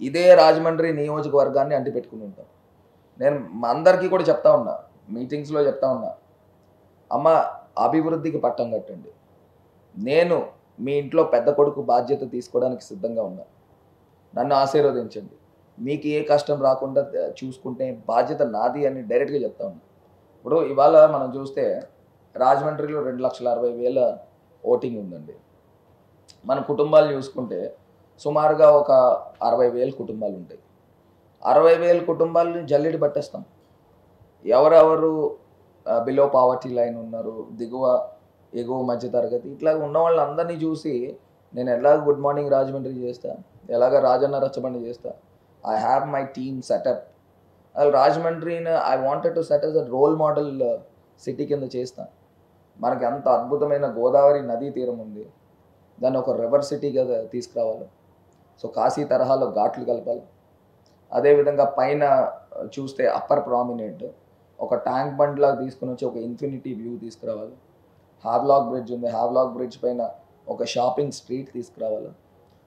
ఇదే రాజమండ్రి నియోజకవర్గాన్ని అంటిపెట్టుకుని ఉంటాం. నేను అందరికీ కూడా చెప్తా ఉన్నా, మీటింగ్స్లో చెప్తా ఉన్నా, అమ్మ అభివృద్ధికి పట్టం కట్టండి. నేను మీ ఇంట్లో పెద్ద కొడుకు బాధ్యత తీసుకోవడానికి సిద్ధంగా ఉన్నా. నన్ను ఆశీర్వదించండి. మీకు ఏ కష్టం రాకుండా చూసుకుంటే బాధ్యత నాది అని డైరెక్ట్గా చెప్తా ఉన్నా. ఇప్పుడు ఇవాళ మనం చూస్తే రాజమండ్రిలో 2,60,000 ఓటింగ్ ఉందండి. మన కుటుంబాలు చూసుకుంటే సుమారుగా ఒక 60,000 కుటుంబాలు ఉంటాయి. 60,000 కుటుంబాలని జల్లెడి పట్టేస్తాం. ఎవరెవరు బిలో పావర్టీ లైన్ ఉన్నారు, దిగువ ఎగువ మధ్య తరగతి, ఇట్లా ఉన్న వాళ్ళందరినీ చూసి నేను ఎలాగ గుడ్ మార్నింగ్ రాజమండ్రి చేస్తా, ఎలాగ రాజన్న రచ్చబండి చేస్తా. I have my team setup. రాజమండ్రిని I wanted to set as a role model city కింద చేస్తా. మనకి అంత అద్భుతమైన గోదావరి నదీ తీరం ఉంది, దాన్ని ఒక రివర్ సిటీగా తీసుకురావాలి. సో కాశీ తరహాలో ఘాట్లు కలపాలి. అదేవిధంగా పైన చూస్తే అప్పర్ ప్రామినెంట్ ఒక ట్యాంక్ బండ్ లాగా తీసుకుని వచ్చి ఒక ఇన్ఫినిటీ వ్యూ తీసుకురావాలి. హావ్లాక్ బ్రిడ్జ్ ఉంది, హావ్లాక్ బ్రిడ్జ్ పైన ఒక షాపింగ్ స్ట్రీట్ తీసుకురావాలి.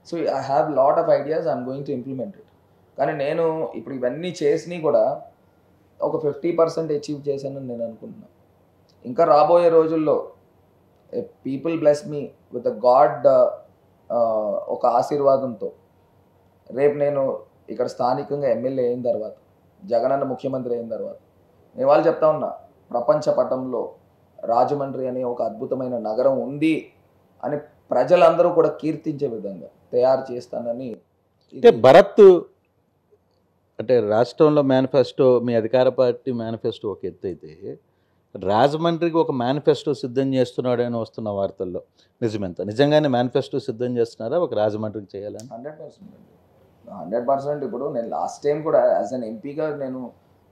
So I have lot of ideas, I'm going to implement it. కానీ నేను ఇప్పుడు ఇవన్నీ చేసినవి కూడా ఒక 50% అచీవ్ చేశానని నేను అనుకుంటున్నాను. ఇంకా రాబోయే రోజుల్లో people bless me with a God ఒక ఆశీర్వాదంతో రేపు నేను ఇక్కడ స్థానికంగా ఎమ్మెల్యే అయిన తర్వాత, జగనన్న ముఖ్యమంత్రి అయిన తర్వాత నేను వాళ్ళు చెప్తా ఉన్నా, ప్రపంచ పటంలో రాజమండ్రి అనే ఒక అద్భుతమైన నగరం ఉంది అని ప్రజలందరూ కూడా కీర్తించే విధంగా తయారు చేస్తానని. అంటే భరత్ అంటే రాష్ట్రంలో మేనిఫెస్టో, మీ అధికార పార్టీ మేనిఫెస్టో ఒక ఎత్తు అయితే, రాజమండ్రికి ఒక మేనిఫెస్టో సిద్ధం చేస్తున్నాడని వస్తున్న వార్తల్లో నిజమెంత? నిజంగానే మేనిఫెస్టో సిద్ధం చేస్తున్నారా ఒక రాజమండ్రికి చేయాలని? 100% అండి, 100%. ఇప్పుడు నేను లాస్ట్ టైం కూడా యాజ్ అన్ ఎంపీగా నేను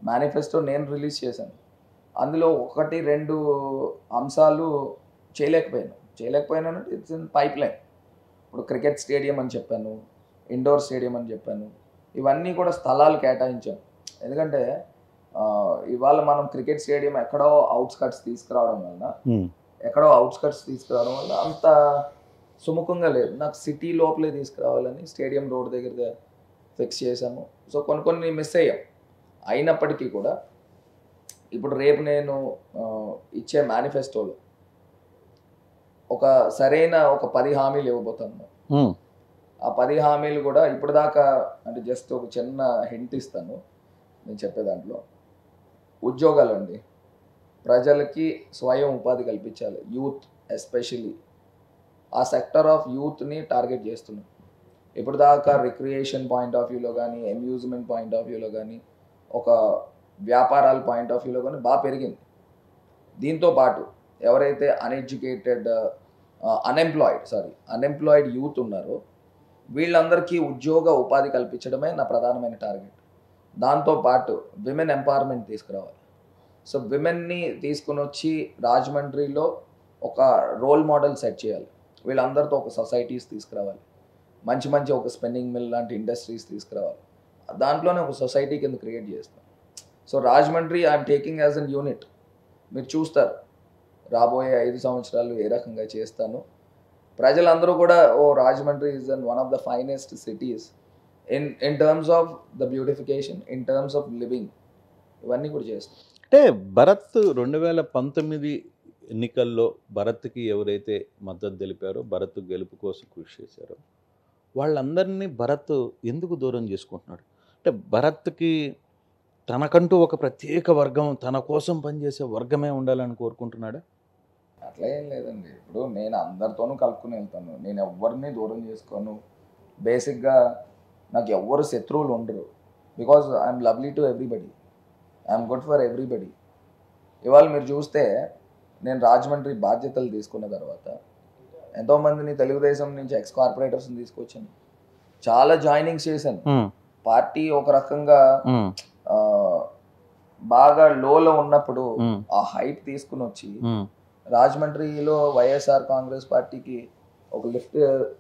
మేనిఫెస్టో నేను రిలీజ్ చేశాను. అందులో 1-2 అంశాలు చేయలేకపోయాను అంటే ఇట్స్ ఇన్ పైప్ లైన్. ఇప్పుడు క్రికెట్ స్టేడియం అని చెప్పాను, ఇండోర్ స్టేడియం అని చెప్పాను, ఇవన్నీ కూడా స్థలాలు కేటాయించాను. ఎందుకంటే ఇవాళ మనం క్రికెట్ స్టేడియం ఎక్కడో అవుట్స్కట్స్ తీసుకురావడం వల్ల అంత సుముఖంగా లేదు. నాకు సిటీ లోపలే తీసుకురావాలని స్టేడియం రోడ్ దగ్గర ఫిక్స్ చేశాము. సో కొన్ని మిస్ అయ్యాం. అయినప్పటికీ కూడా ఇప్పుడు రేపు నేను ఇచ్చే మేనిఫెస్టోలో ఒక సరైన ఒక 10 హామీలు ఇవ్వబోతాను. ఆ 10 హామీలు కూడా ఇప్పుడు దాకా అంటే జస్ట్ ఒక చిన్న హింట్ ఇస్తాను నేను చెప్పే దాంట్లో. ఉద్యోగాలండి, ప్రజలకి స్వయం ఉపాధి కల్పించాలి. యూత్ ఎస్పెషలీ ఆ సెక్టర్ ఆఫ్ యూత్ని టార్గెట్ చేస్తున్నాం. ఇప్పుడు దాకా రిక్రియేషన్ పాయింట్ ఆఫ్ వ్యూలో కానీ, అమ్యూజ్మెంట్ పాయింట్ ఆఫ్ వ్యూలో కానీ, ఒక వ్యాపారాల పాయింట్ ఆఫ్ వ్యూలో కానీ బాగా పెరిగింది. దీంతో పాటు ఎవరైతే అన్ఎంప్లాయిడ్ యూత్ ఉన్నారో వీళ్ళందరికీ ఉద్యోగ ఉపాధి కల్పించడమే నా ప్రధానమైన టార్గెట్. దాంతోపాటు విమెన్ ఎంపవర్మెంట్ తీసుకురావాలి. సో విమెన్ని తీసుకుని వచ్చి రాజమండ్రిలో ఒక రోల్ మోడల్ సెట్ చేయాలి. వీళ్ళందరితో ఒక సొసైటీస్ తీసుకురావాలి. మంచి ఒక స్పిన్నింగ్ మిల్ లాంటి ఇండస్ట్రీస్ తీసుకురావాలి. దాంట్లోనే ఒక సొసైటీ కింద క్రియేట్ చేస్తాం. So Rajahmundry I'm taking as an unit. మీరు చూస్తారు రాబోయే 5 సంవత్సరాలు ఏ రకంగా చేస్తాను. ప్రజలందరూ కూడా Rajahmundry is one of the finest cities in terms of the beautification, in terms of living, ఇవన్నీ కూడా చేస్తాం. అంటే భరత్ 2019 ఎన్నికల్లో భరత్కి ఎవరైతే మద్దతు తెలిపారో, భరత్ గెలుపు కోసం కృషి చేశారో వాళ్ళందరినీ భరత్ ఎందుకు దూరం చేసుకుంటున్నాడు? అంటే భరత్కి తనకంటూ ఒక ప్రత్యేక వర్గం, తన కోసం పనిచేసే వర్గమే ఉండాలని కోరుకుంటున్నాడా? అట్లా ఏం లేదండి. ఇప్పుడు నేను అందరితోనూ కలుపుకుని వెళ్తాను. నేను ఎవరిని దూరం చేసుకోను. బేసిక్గా నాకు ఎవ్వరు శత్రువులు ఉండరు. Because I'm lovely to everybody, I'm good for everybody. ఇవాళ మీరు చూస్తే నేను రాజమండ్రి బాధ్యతలు తీసుకున్న తర్వాత ఎంతోమందిని తెలుగుదేశం నుంచి ఎక్స్ కార్పొరేటర్స్ని తీసుకొచ్చాను. చాలా జాయినింగ్స్ చేశాను. పార్టీ ఒక రకంగా బాగా లోలో ఉన్నప్పుడు ఆ హైప్ తీసుకుని వచ్చి రాజమండ్రిలో వైఎస్ఆర్ కాంగ్రెస్ పార్టీకి ఒక లిఫ్ట్.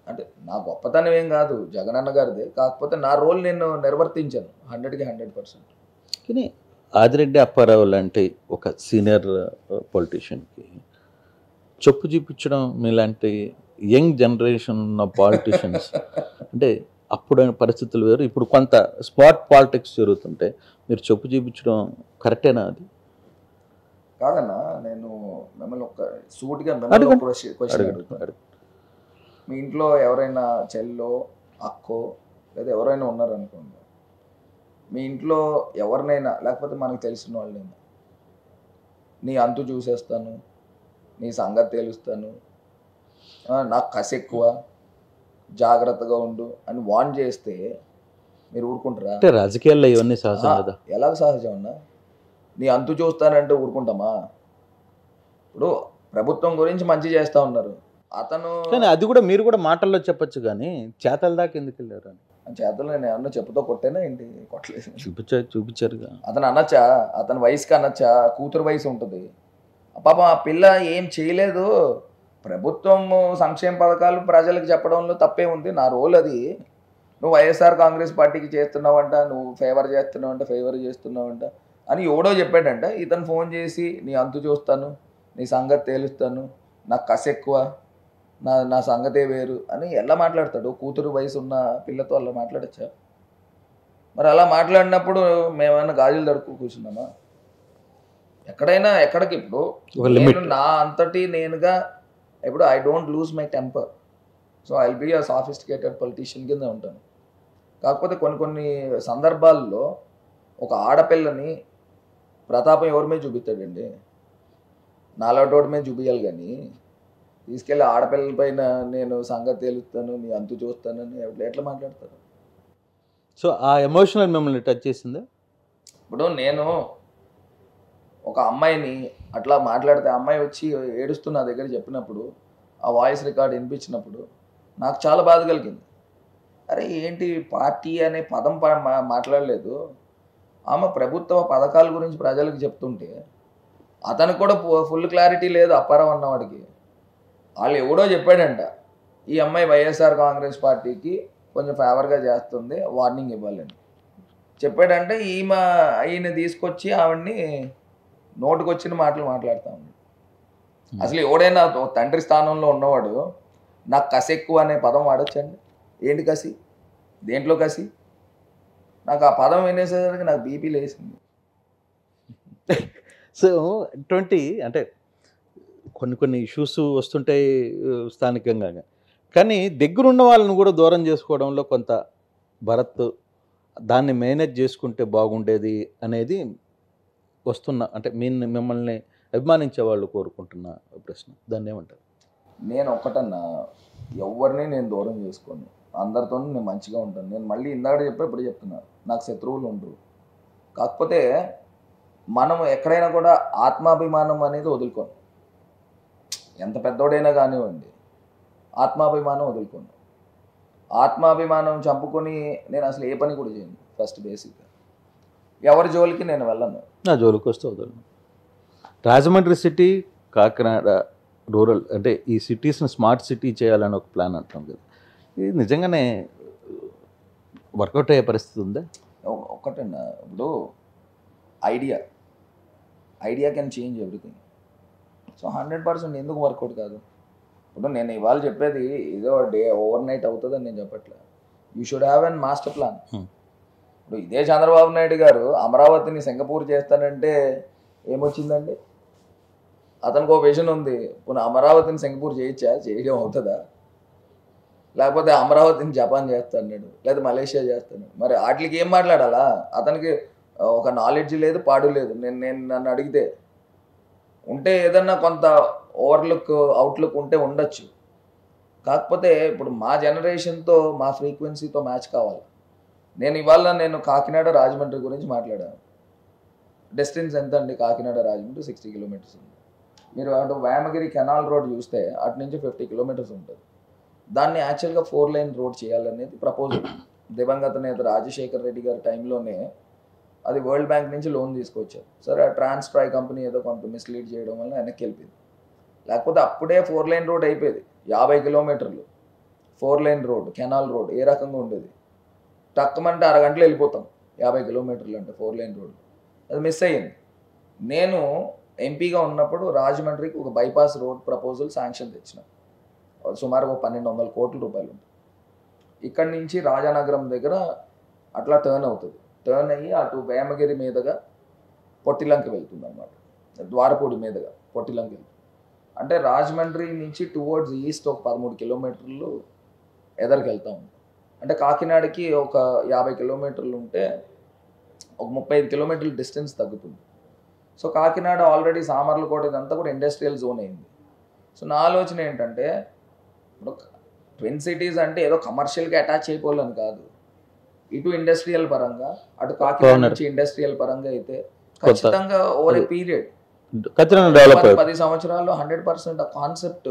అంటే నా గొప్పతనం ఏం కాదు, జగనన్న గారిదే. కాకపోతే నా రోల్ నేను నిర్వర్తించాను 100% కానీ ఆదిరెడ్డి అప్పారావు లాంటి ఒక సీనియర్ పొలిటీషియన్కి చెప్పు చూపించడం మీలాంటి యంగ్ జనరేషన్ ఉన్న పాలిటీషియన్స్ అంటే అప్పుడు పరిస్థితులు వేరు, ఇప్పుడు కొంత స్పాట్ పాలిటిక్స్ జరుగుతుంటే మీరు చెప్పు చూపించడం కరెక్టేనా? అది కాదన్నా, నేను మిమ్మల్ని ఒక సూటిగా మిమ్మల్ని క్వశ్చన్ అడుగుతాను. మీ ఇంట్లో ఎవరైనా చెల్లో అక్కో లేదా ఎవరైనా ఉన్నారనుకోండి, మీ ఇంట్లో ఎవరినైనా లేకపోతే మనకు తెలిసిన వాళ్ళైనా నీ అంతు చూసేస్తాను, నీ సంగతి తేలుస్తాను, నాకు కసి ఎక్కువ, జాగ్రత్తగా ఉండు అని వార్న్ చేస్తే మీరు ఊరుకుంటారా? అంటే రాజకీయాల్లో ఇవన్నీ సహజం కదా. ఎలాగ సహజం అన్నా? నీ అంతు చూస్తానంటే ఊరుకుంటామా? ఇప్పుడు ప్రభుత్వం గురించి మంచి చేస్తూ ఉన్నారు, అతను కానీ అది కూడా మీరు కూడా మాటల్లో చెప్పొచ్చు, కానీ చేతల దాకా ఎందుకు వెళ్ళారు అని. చేతలు నేను ఏమన్నా చెప్పుతో కొట్టేనా ఏంటి? కొట్టలేదు. చూపించారుగా. అతను అనొచ్చా? అతని వయసుకి అనొచ్చా? కూతురు వయసు ఉంటుంది. పాపం ఆ పిల్ల ఏం చేయలేదు, ప్రభుత్వం సంక్షేమ పథకాలు ప్రజలకు చెప్పడంలో తప్పే ఉంది, నా రోల్ అది. నువ్వు వైఎస్ఆర్ కాంగ్రెస్ పార్టీకి చేస్తున్నావంట, నువ్వు ఫేవర్ చేస్తున్నావంట అని ఎవడో చెప్పాడంట. ఇతను ఫోన్ చేసి నీ అంతు చూస్తాను, నీ సంగతి తేలుస్తాను, నాకు కసి ఎక్కువ, నా సంగతే వేరు అని ఎలా మాట్లాడతాడు? కూతురు వయసు ఉన్న పిల్లతో అలా మాట్లాడచ్చా? మరి అలా మాట్లాడినప్పుడు మేమన్నా గాజులు తడుపు కూర్చున్నామా? ఎక్కడైనా ఎక్కడికి ఇప్పుడు నేను నా అంతటి నేనుగా ఇప్పుడు I don't lose my temper, so I will be a sophisticated politician కింద ఉంటాను. కాకపోతే కొన్ని సందర్భాల్లో ఒక ఆడపిల్లని ప్రతాపం ఎవరి మీద చూపిస్తాడండి? నాలోటోడి మీద చూపించాలి, కానీ తీసుకెళ్ళి ఆడపిల్లల పైన నేను సంగతి తేలుస్తాను, నీ అంతు చూస్తానని ఎట్లా మాట్లాడతారు? సో ఆ ఎమోషనల్ మిమ్మల్ని టచ్ చేసిందా? ఇప్పుడు నేను ఒక అమ్మాయిని అట్లా మాట్లాడితే అమ్మాయి వచ్చి ఏడుస్తూ నా దగ్గర చెప్పినప్పుడు, ఆ వాయిస్ రికార్డ్ వినిపించినప్పుడు నాకు చాలా బాధ కలిగింది. అరే ఏంటి పార్టీ అనే పదం మాట్లాడలేదు, ఆమె ప్రభుత్వ పథకాల గురించి ప్రజలకు చెప్తుంటే అతనికి కూడా ఫుల్ క్లారిటీ లేదు. అప్పారావు అన్నవాడికి వాళ్ళు ఎవడో చెప్పాడంట, ఈ అమ్మాయి వైఎస్ఆర్ కాంగ్రెస్ పార్టీకి కొంచెం ఫేవర్గా చేస్తుంది, వార్నింగ్ ఇవ్వాలని చెప్పాడంటే ఈయన తీసుకొచ్చి ఆవిడ్ని నోటుకొచ్చిన మాటలు మాట్లాడుతూ ఉన్నాడు. అసలు ఎవడైనా తండ్రి స్థానంలో ఉన్నవాడు నాకు కసి ఎక్కువ అనే పదం వాడచ్చండి? ఏంటి కసి? దేంట్లో కసి? నాకు ఆ పదం వినేసేసరికి నాకు బీపీ లేసింది. సో అంటే కొన్ని ఇష్యూస్ వస్తుంటాయి స్థానికంగా, కానీ దగ్గరున్న వాళ్ళని కూడా దూరం చేసుకోవడంలో కొంత భరత్ దాన్ని మేనేజ్ చేసుకుంటే బాగుండేది అనేది వస్తున్న, అంటే మిమ్మల్ని అభిమానించే వాళ్ళు కోరుకుంటున్న ప్రశ్న. దాన్ని ఏమంటారు? నేను ఒక్కటన్నా, ఎవరిని నేను దూరం చేసుకోను, అందరితో నేను మంచిగా ఉంటాను. నేను మళ్ళీ ఇందాక ఇప్పుడు చెప్తున్నాను, నాకు శత్రువులు ఉండరు. కాకపోతే మనం ఎక్కడైనా కూడా ఆత్మాభిమానం అనేది వదులుకోను. ఎంత పెద్దోడైనా కానివ్వండి, ఆత్మాభిమానం వదులుకోను. ఆత్మాభిమానం చంపుకొని నేను అసలు ఏ పని కూడా చేయను. ఫస్ట్ బేసిక్గా ఎవరి జోలికి నేను వెళ్ళను. నా జోలికి వస్తే వదలను. రాజమండ్రి సిటీ, కాకినాడ రూరల్, అంటే ఈ సిటీస్ని స్మార్ట్ సిటీ చేయాలని ఒక ప్లాన్ అంటాం కదా, ఇది నిజంగానే వర్కౌట్ అయ్యే పరిస్థితి ఉందా? ఒక్కటన్నా, ఇప్పుడు idea can change everything. So 100% ఎందుకు వర్కౌట్ కాదు? ఇప్పుడు నేను ఇవాళ చెప్పేది ఏదో ఓవర్ నైట్ అవుతుందని నేను చెప్పట్లే. You should have an master plan. ఇప్పుడు ఇదే చంద్రబాబు నాయుడు గారు అమరావతిని సింగపూర్ చేస్తానంటే ఏమొచ్చిందండి? అతనికి ఒక విజన్ ఉంది. ఇప్పుడు అమరావతిని సింగపూర్ చేయడం అవుతుందా? లేకపోతే అమరావతిని జపాన్ చేస్తాడు, లేదా మలేషియా చేస్తాడు. మరి వాటికి ఏం మాట్లాడాలా? అతనికి ఒక నాలెడ్జ్ లేదు, పాడు లేదు. నన్ను అడిగితే ఉంటే ఏదన్నా కొంత అవుట్లుక్ ఉంటే ఉండొచ్చు. కాకపోతే ఇప్పుడు మా జనరేషన్తో మా ఫ్రీక్వెన్సీతో మ్యాచ్ కావాలి. నేను కాకినాడ రాజమండ్రి గురించి మాట్లాడాను. డిస్టెన్స్ ఎంత అండి? కాకినాడ రాజమండ్రి 60 కిలోమీటర్స్ ఉంది. మీరు అటు వేమగిరి కెనాల్ రోడ్ చూస్తే అటు నుంచి 50 కిలోమీటర్స్ ఉంటుంది. దాన్ని యాక్చువల్గా 4 లైన్ రోడ్ చేయాలనేది ప్రపోజల్. దివంగత నేత రాజశేఖర్ రెడ్డి గారి టైంలోనే అది వరల్డ్ బ్యాంక్ నుంచి లోన్ తీసుకొచ్చారు. సరే, ఆ ట్రాన్స్ట్రాయ్ కంపెనీ ఏదో కొంత మిస్లీడ్ చేయడం వల్ల వెనక్కి వెళ్ళిపోయింది. లేకపోతే అప్పుడే 4 లైన్ రోడ్ అయిపోయేది. 50 కిలోమీటర్లు 4 లైన్ రోడ్, కెనాల్ రోడ్ ఏ రకంగా ఉండేది? తక్కువంటే అరగంటలో వెళ్ళిపోతాం. 50 కిలోమీటర్లు అంటే 4 లైన్ రోడ్ అది మిస్ అయ్యింది. నేను ఎంపీగా ఉన్నప్పుడు రాజమండ్రికి ఒక బైపాస్ రోడ్ ప్రపోజల్ శాంక్షన్ తెచ్చిన, సుమారు 1200 కోట్ల రూపాయలు ఉంటుంది. ఇక్కడి నుంచి రాజానగరం దగ్గర అట్లా టర్న్ అవుతుంది, టర్న్ అయ్యి అటు వేమగిరి మీదుగా పొట్టిలంక వెళ్తుంది అనమాట, ద్వారపూడి మీదుగా పొట్టిలంక వెళ్తుంది. అంటే రాజమండ్రి నుంచి టువర్డ్స్ ఈస్ట్ ఒక 13 కిలోమీటర్లు ఎదరికి వెళ్తూ ఉంటాం. అంటే కాకినాడకి ఒక 50 కిలోమీటర్లు ఉంటే ఒక 35 కిలోమీటర్ల డిస్టెన్స్ తగ్గుతుంది. సో కాకినాడ ఆల్రెడీ సామర్లకోట ఇదంతా కూడా ఇండస్ట్రియల్ జోన్ అయింది. సో నా ఆలోచన ఏంటంటే, ఇప్పుడు ట్విన్ సిటీస్ అంటే ఏదో కమర్షియల్గా అటాచ్ అయిపోవాలని కాదు, ఇటు ఇండస్ట్రియల్ పరంగా అటు కాకినాడ నుంచి ఇండస్ట్రియల్ పరంగా అయితే ఖచ్చితంగా ఓవర్ ఏ పీరియడ్ 10 సంవత్సరాల్లో 100% ఆ కాన్సెప్ట్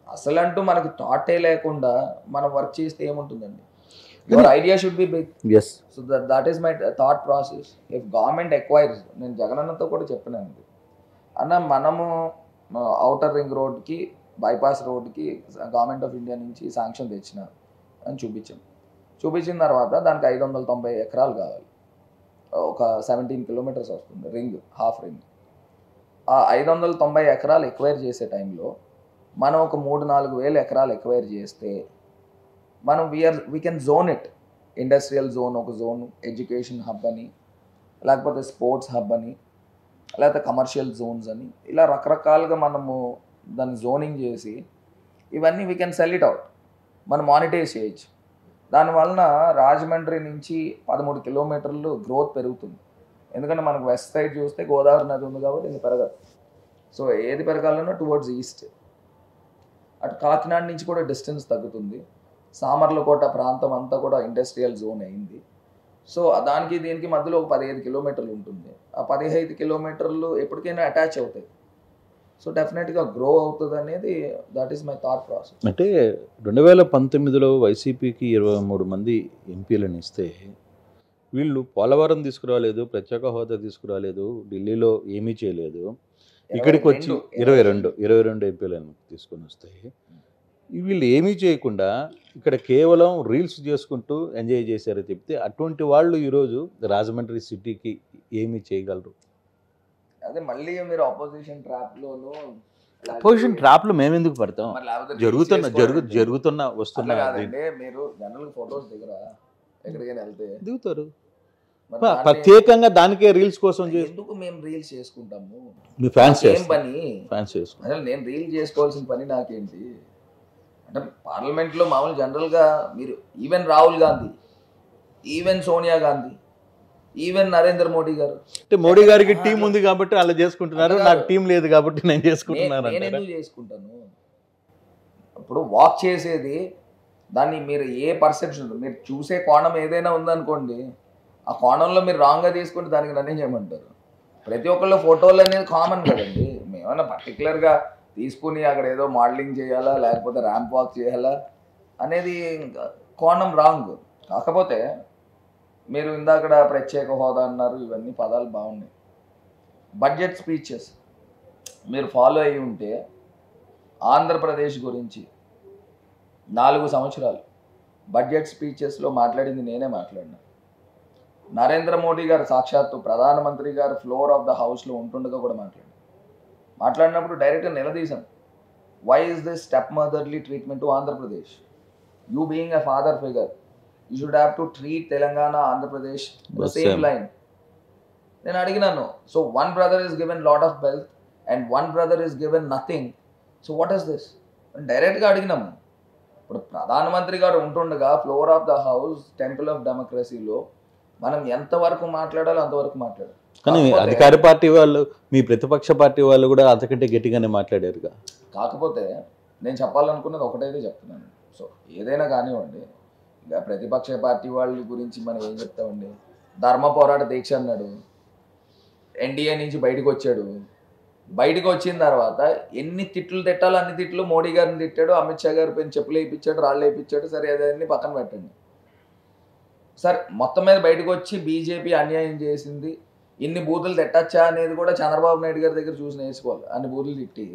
అసలంటూ మనకి థాటే లేకుండా మనం వర్క్ చేస్తే ఏముంటుందండి. Your idea should be big. So that is my thought process. If government acquires, నేను జగనన్నతో కూడా చెప్పినాను అన్న, మనము ఔటర్ రింగ్ రోడ్కి బైపాస్ రోడ్కి గవర్నమెంట్ ఆఫ్ ఇండియా నుంచి శాంక్షన్ తెచ్చిన అని చూపించిన తర్వాత దానికి 590 ఎకరాలు కావాలి, ఒక 17 కిలోమీటర్స్ వస్తుంది రింగ్, హాఫ్ రింగ్. ఆ 590 ఎకరాలు ఎక్వైర్ చేసే టైంలో మనం ఒక 3-4 వేల ఎకరాలు ఎక్వైర్ చేస్తే మనం we can zone it, industrial zone ఒక జోన్, ఎడ్యుకేషన్ హబ్ అని, లేకపోతే స్పోర్ట్స్ హబ్ అని, లేకపోతే కమర్షియల్ జోన్స్ అని, ఇలా రకరకాలుగా మనము దాన్ని జోనింగ్ చేసి ఇవన్నీ we can sell it out, మనం మానిటైజ్ చేయొచ్చు. దానివలన రాజమండ్రి నుంచి 13 కిలోమీటర్లు గ్రోత్ పెరుగుతుంది. ఎందుకంటే మనకు వెస్ట్ సైడ్ చూస్తే గోదావరి నది ఉంది కాబట్టి ఇది పెరగదు. సో ఏది పెరగాలన్నా టువర్డ్స్ ఈస్ట్. అటు కాకినాడ నుంచి కూడా డిస్టెన్స్ తగ్గుతుంది. సామర్లకోట ప్రాంతం అంతా కూడా ఇండస్ట్రియల్ జోన్ అయింది. సో దానికి దీనికి మధ్యలో ఒక 15 కిలోమీటర్లు ఉంటుంది. ఆ 15 కిలోమీటర్లు ఎప్పటికైనా అటాచ్ అవుతాయి. సో డెఫినెట్గా గ్రో అవుతుంది అనేది that is my thought process. అంటే 2019లో వైసీపీకి 23 మంది ఎంపీలను ఇస్తే వీళ్ళు పోలవరం తీసుకురాలేదు, ప్రత్యేక హోదా తీసుకురాలేదు, ఢిల్లీలో ఏమీ చేయలేదు. ఇక్కడికి వచ్చి 22 ఎంపీలను తీసుకొని వస్తాయి. వీళ్ళు ఏమీ చేయకుండా ఇక్కడ కేవలం రీల్స్ చేసుకుంటూ ఎంజాయ్ చేశారో చెప్తే, అటువంటి వాళ్ళు ఈరోజు రాజమండ్రి సిటీకి ఏమీ చేయగలరు? అదే మళ్ళీ మీరు ఆపోజిషన్ ట్రాప్లోను, అపోజిషన్ ట్రాప్లో మేము ఎందుకు పడతాం? జరుగుతున్న వస్తున్నా కాదండి. మీరు జనరల్ ఫొటోస్ దగ్గర ఎక్కడికైనా వెళ్తే దిగుతారు, ప్రత్యేకంగా దానికే రీల్స్ కోసం. ఎందుకు మేము రీల్స్ చేసుకుంటాము? మీ ఫ్యాన్స్ ఏం పని? అసలు నేను రీల్ చేసుకోవాల్సిన పని నాకేంటి? అంటే పార్లమెంట్లో మామూలు జనరల్గా మీరు even Rahul Gandhi, even Sonia Gandhi, even Narendra Modi గారు, అంటే మోడీ గారికి టీం ఉంది కాబట్టి అలా చేసుకుంటున్నారు, నాకు టీం లేదు కాబట్టి నేను చేసుకుంటున్నాను. నేను ఎందుకు చేసుకుంటాను? ఇప్పుడు వాక్ చేసేది దాన్ని మీరు ఏ పర్సెప్షన్, మీరు చూసే కోణం ఏదైనా ఉందనుకోండి, ఆ కోణంలో మీరు రాంగ్గా తీసుకుంటే దానికి నన్ను చేయమంటారు. ప్రతి ఒక్కళ్ళు ఫోటోలు అనేది కామన్ కదండి. మేమన్నా పర్టికులర్గా తీసుకుని అక్కడ ఏదో మోడలింగ్ చేయాలా లేకపోతే ర్యాంప్ వాక్ చేయాలా అనేది కోణం రాంగ్. కాకపోతే మీరు ఇందాకడ ప్రత్యేక హోదా అన్నారు, ఇవన్నీ పదాలు బాగున్నాయి. బడ్జెట్ స్పీచెస్ మీరు ఫాలో అయ్యి ఉంటే ఆంధ్రప్రదేశ్ గురించి 4 సంవత్సరాలు బడ్జెట్ స్పీచెస్లో మాట్లాడింది నేనే మాట్లాడినా. నరేంద్ర మోడీ గారు సాక్షాత్తు ప్రధానమంత్రి గారు ఫ్లోర్ ఆఫ్ ద హౌస్లో ఉంటుండగా కూడా మాట్లాడినప్పుడు డైరెక్ట్గా నిలదీశాం. Why is this step motherly treatment to Andhra Pradesh? You being a father figure, you should have to treat Telangana, Andhra Pradesh same line. నేను అడిగినాను. So one brother is given lot of wealth and one brother is given nothing. So what is this? డైరెక్ట్గా అడిగినాము. ఇప్పుడు ప్రధానమంత్రి గారు ఉంటుండగా floor of the house, temple of డెమోక్రసీలో మనం ఎంతవరకు మాట్లాడాలో అంతవరకు మాట్లాడాలి. కానీ అధికార పార్టీ వాళ్ళు, మీ ప్రతిపక్ష పార్టీ వాళ్ళు కూడా అంతకంటే గట్టిగానే మాట్లాడారుగా. కాకపోతే నేను చెప్పాలనుకున్నది ఒకటైతే చెప్తున్నాను. సో ఏదైనా కానివ్వండి, ఇక ప్రతిపక్ష పార్టీ వాళ్ళ గురించి మనం ఏం చెప్తామండి? ధర్మ పోరాట దీక్ష అన్నాడు, ఎన్డీఏ నుంచి బయటకు వచ్చాడు. బయటకు వచ్చిన తర్వాత ఎన్ని తిట్లు తిట్టాలో అన్ని తిట్లు మోడీ గారిని తిట్టాడు, అమిత్ షా గారి పైన చెప్పులు వేయించాడు, రాళ్ళు వేయించాడు. సరే అదన్నీ పక్కన పెట్టండి. సరే మొత్తం మీద బయటకు వచ్చి బీజేపీ అన్యాయం చేసింది, ఇన్ని బూతులు తిట్టచ్చా అనేది కూడా చంద్రబాబు నాయుడు గారి దగ్గర చూసి నేర్చుకోవాలి. అన్ని బూతులు తిట్టి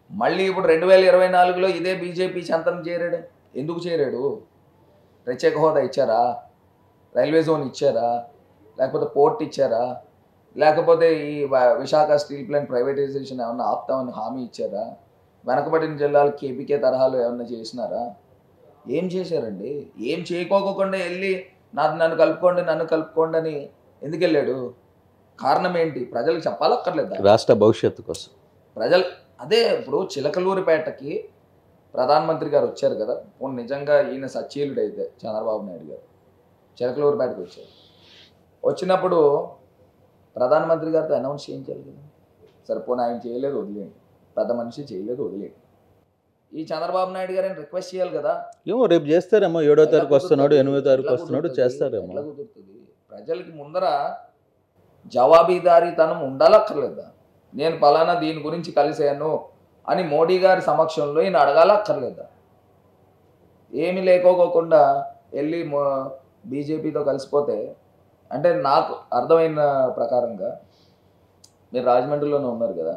మళ్ళీ ఇప్పుడు 2024లో ఇదే బీజేపీ చెంతను చేరాడు. ఎందుకు చేరాడు? ప్రత్యేక హోదా ఇచ్చారా? రైల్వే జోన్ ఇచ్చారా? లేకపోతే పోర్ట్ ఇచ్చారా? లేకపోతే ఈ విశాఖ స్టీల్ ప్లాంట్ ప్రైవేటైజేషన్ ఏమన్నా ఆపుతామని హామీ ఇచ్చారా? వెనకబడిన జిల్లాలు కేపీకే తరహాలో ఏమన్నా చేసినారా? ఏం చేశారండి? ఏం చేయకోకుండా వెళ్ళి నన్ను కలుపుకోండి అని ఎందుకు వెళ్ళాడు? కారణం ఏంటి? ప్రజలకు చెప్పాలక్కర్లేదా? రాష్ట్ర భవిష్యత్తు కోసం ప్రజలు అదే ఇప్పుడు చిలకలూరిపేటకి ప్రధానమంత్రి గారు వచ్చారు కదా, నిజంగా ఈయన సచ్చీలుడైతే చంద్రబాబు నాయుడు గారు చిలకలూరిపేటకి వచ్చారు. వచ్చినప్పుడు ప్రధానమంత్రి గారితో అనౌన్స్ చేయించాలి కదా. సరిపోని ఆయన చేయలేదు, వదిలేండి. పెద్ద మనిషి చేయలేదు, వదిలేండి. ఈ చంద్రబాబు నాయుడు గారిని రిక్వెస్ట్ చేయాలి కదా. ఏమో రేపు చేస్తారేమో, 7వ తారీఖు వస్తున్నాడు, 8వ తారీఖు వస్తున్నాడు, చేస్తారేమో. ఎట్లా కుదురుతుంది? ప్రజలకి ముందర జవాబీదారీతనం ఉండాలక్కర్లేదా? నేను పలానా దీని గురించి కలిసాను అని మోడీ గారి సమక్షంలో ఈయన అడగాలక్కర్లేదా? ఏమి లేకోకుండా వెళ్ళి బీజేపీతో కలిసిపోతే, అంటే నాకు అర్థమైన ప్రకారంగా మీరు రాజమండ్రిలోనే ఉన్నారు కదా,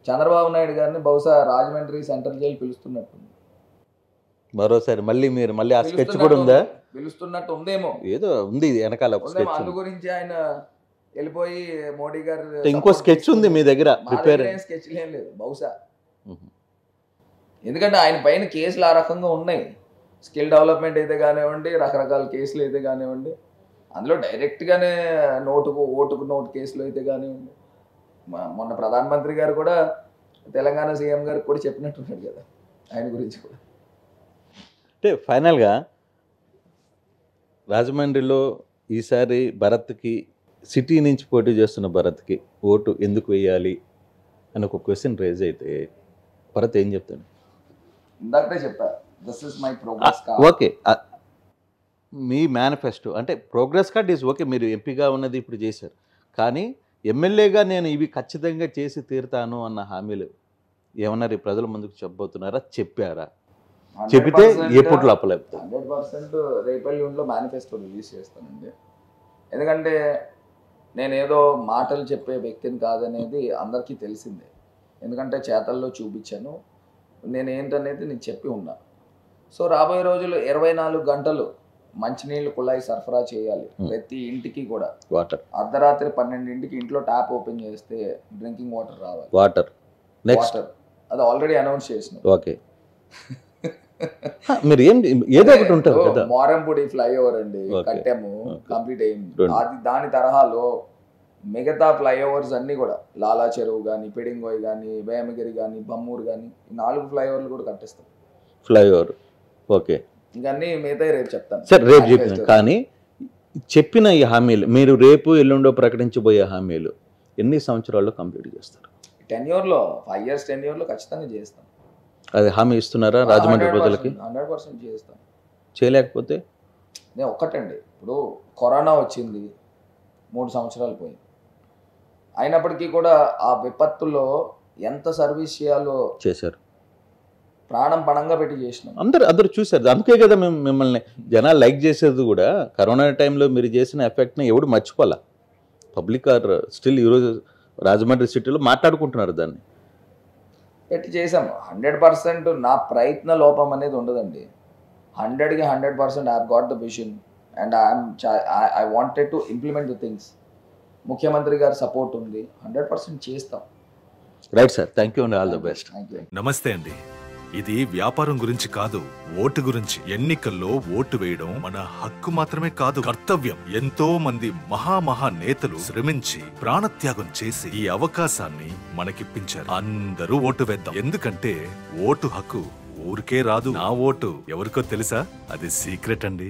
చంద్రబాబు నాయుడు గారిని బహుశా రాజమండ్రి సెంట్రల్ జైలు పిలుస్తున్నట్టుంది. మరోసారి మళ్ళీ ఆ స్కెచ్ కూడా ఉందా? పిలుస్తున్నట్టు ఉందేమో, ఏదో ఉంది వెనకాల. అందు గురించి ఆయన వెళ్ళిపోయి మోడీ గారు ఇంకో స్కెచ్ ఉంది మీ దగ్గర ప్రిపేర్? స్కెచ్ ఏం లేదు బహుశా, ఎందుకంటే ఆయన పైన కేసులు ఆ రకంగా ఉన్నాయి. స్కిల్ డెవలప్మెంట్ అయితే కానివ్వండి, రకరకాల కేసులు అయితే కానివ్వండి, అందులో డైరెక్ట్గానే ఓటుకు నోటు కేసులు అయితే కానివ్వండి. మొన్న ప్రధానమంత్రి గారు కూడా తెలంగాణ సీఎం గారికి కూడా చెప్పినట్టున్నాడు కదా ఆయన గురించి కూడా. అంటే ఫైనల్గా రాజమండ్రిలో ఈసారి భరత్కి, సిటీ నుంచి పోటీ చేస్తున్న భరత్కి ఓటు ఎందుకు వేయాలి అని ఒక క్వశ్చన్ రేజ్ అయితే భరత్ ఏం చెప్తాడు? ఇందాకే చెప్పా, this is my progress card. Okay, me manifesto అంటే ప్రోగ్రెస్ కార్డ్ ఈజ్ ఓకే, మీరు ఎంపీగా ఉన్నది ఇప్పుడు చేశారు, కానీ ఎమ్మెల్యేగా నేను ఇవి ఖచ్చితంగా చేసి తీరుతాను అన్న హామీలు ఏమన్నారు ప్రజల ముందుకు చెప్పబోతున్నారా? చెప్పారా? చెబితే ఎప్పుడు లోపల 100% రేపల్లిలో మేనిఫెస్టో రిలీజ్ చేస్తానండి. ఎందుకంటే నేనేదో మాటలు చెప్పే వ్యక్తిని కాదనేది అందరికీ తెలిసిందే. ఎందుకంటే చేతల్లో చూపించాను, నేను ఏంటనేది నేను చెప్పి ఉన్నా. సో రాబోయే రోజులు 24 గంటలు మంచినీళ్ళు కుళాయి సరఫరా చేయాలి ప్రతి ఇంటికి కూడా. వాటర్ అర్ధరాత్రి 12ంటికి ఇంట్లో ట్యాప్ ఓపెన్ చేస్తే డ్రింకింగ్ వాటర్ రావాలి. వాటర్ నెక్స్ట్ అది ఆల్రెడీ అనౌన్స్ చేసిన. ఓకే, మీరు ఏదో ఒకటి ఉంటారు కదా. మోరంపూడి ఫ్లైఓవర్ అండి కట్టాము, కంప్లీట్ అయింది. అది దాని తరహాలో మిగతా ఫ్లైఓవర్స్ అన్నీ కూడా లాలా చెరువు కానీ, పెడింగోయ్ కానీ, వేమగిరి కానీ, బమ్మూరు కానీ, 4 ఫ్లైఓవర్లు కూడా కట్టిస్తాం. ఫ్లైఓవర్ ఓకే, ఇంకన్నీ మిగతా రేపు చెప్తాను సార్, రేపు చెప్తాను. కానీ చెప్పిన ఈ హామీలు మీరు రేపు ఎల్లుండో ప్రకటించబోయే హామీలు ఎన్ని సంవత్సరాల్లో కంప్లీట్ చేస్తారు? 10 yearsలో 5 years 10 yearsలో ఖచ్చితంగా చేస్తాం. అది హామీ ఇస్తున్నారా రాజమండ్రి ప్రజలకి? 100% చేస్తాం. చేయలేకపోతే నేను ఒక్కటండి, ఇప్పుడు కరోనా వచ్చింది, 3 సంవత్సరాలు పోయింది. అయినప్పటికీ కూడా ఆ విపత్తులో ఎంత సర్వీస్ చేయాలో చేశారు, ప్రాణం పణంగా పెట్టి చేసినాం. అందరూ చూశారు. అందుకే కదా మేము మిమ్మల్ని జనాలు లైక్ చేసేది కూడా. కరోనా టైంలో మీరు చేసిన ఎఫెక్ట్ని ఎవడు మర్చిపోలే. పబ్లిక్ ఆర్ స్టిల్ ఈరోజు రాజమండ్రి సిటీలో మాట్లాడుకుంటున్నారు దాన్ని. పెట్టి చేసాము. 100% నా ప్రయత్న లోపం అనేది ఉండదండి. 100కి 100% I have got the vision and I wanted to implement the things. ముఖ్యమంత్రి గారి సపోర్ట్ ఉంది, 100% చేస్తాం. రైట్ సార్, థ్యాంక్ యూ అండి, ఆల్ ద బెస్ట్. నమస్తే అండి. ఇది వ్యాపారం గురించి కాదు, ఓటు గురించి. ఎన్నికల్లో ఓటు వేయడం మన హక్కు మాత్రమే కాదు, కర్తవ్యం. ఎంతో మంది మహా నేతలు శ్రమించి ప్రాణత్యాగం చేసి ఈ అవకాశాన్ని మనకిప్పించారు. అందరూ ఓటు వేద్దాం, ఎందుకంటే ఓటు హక్కు ఊరికే రాదు. నా ఓటు ఎవరికో తెలుసా? అది సీక్రెట్ అండి.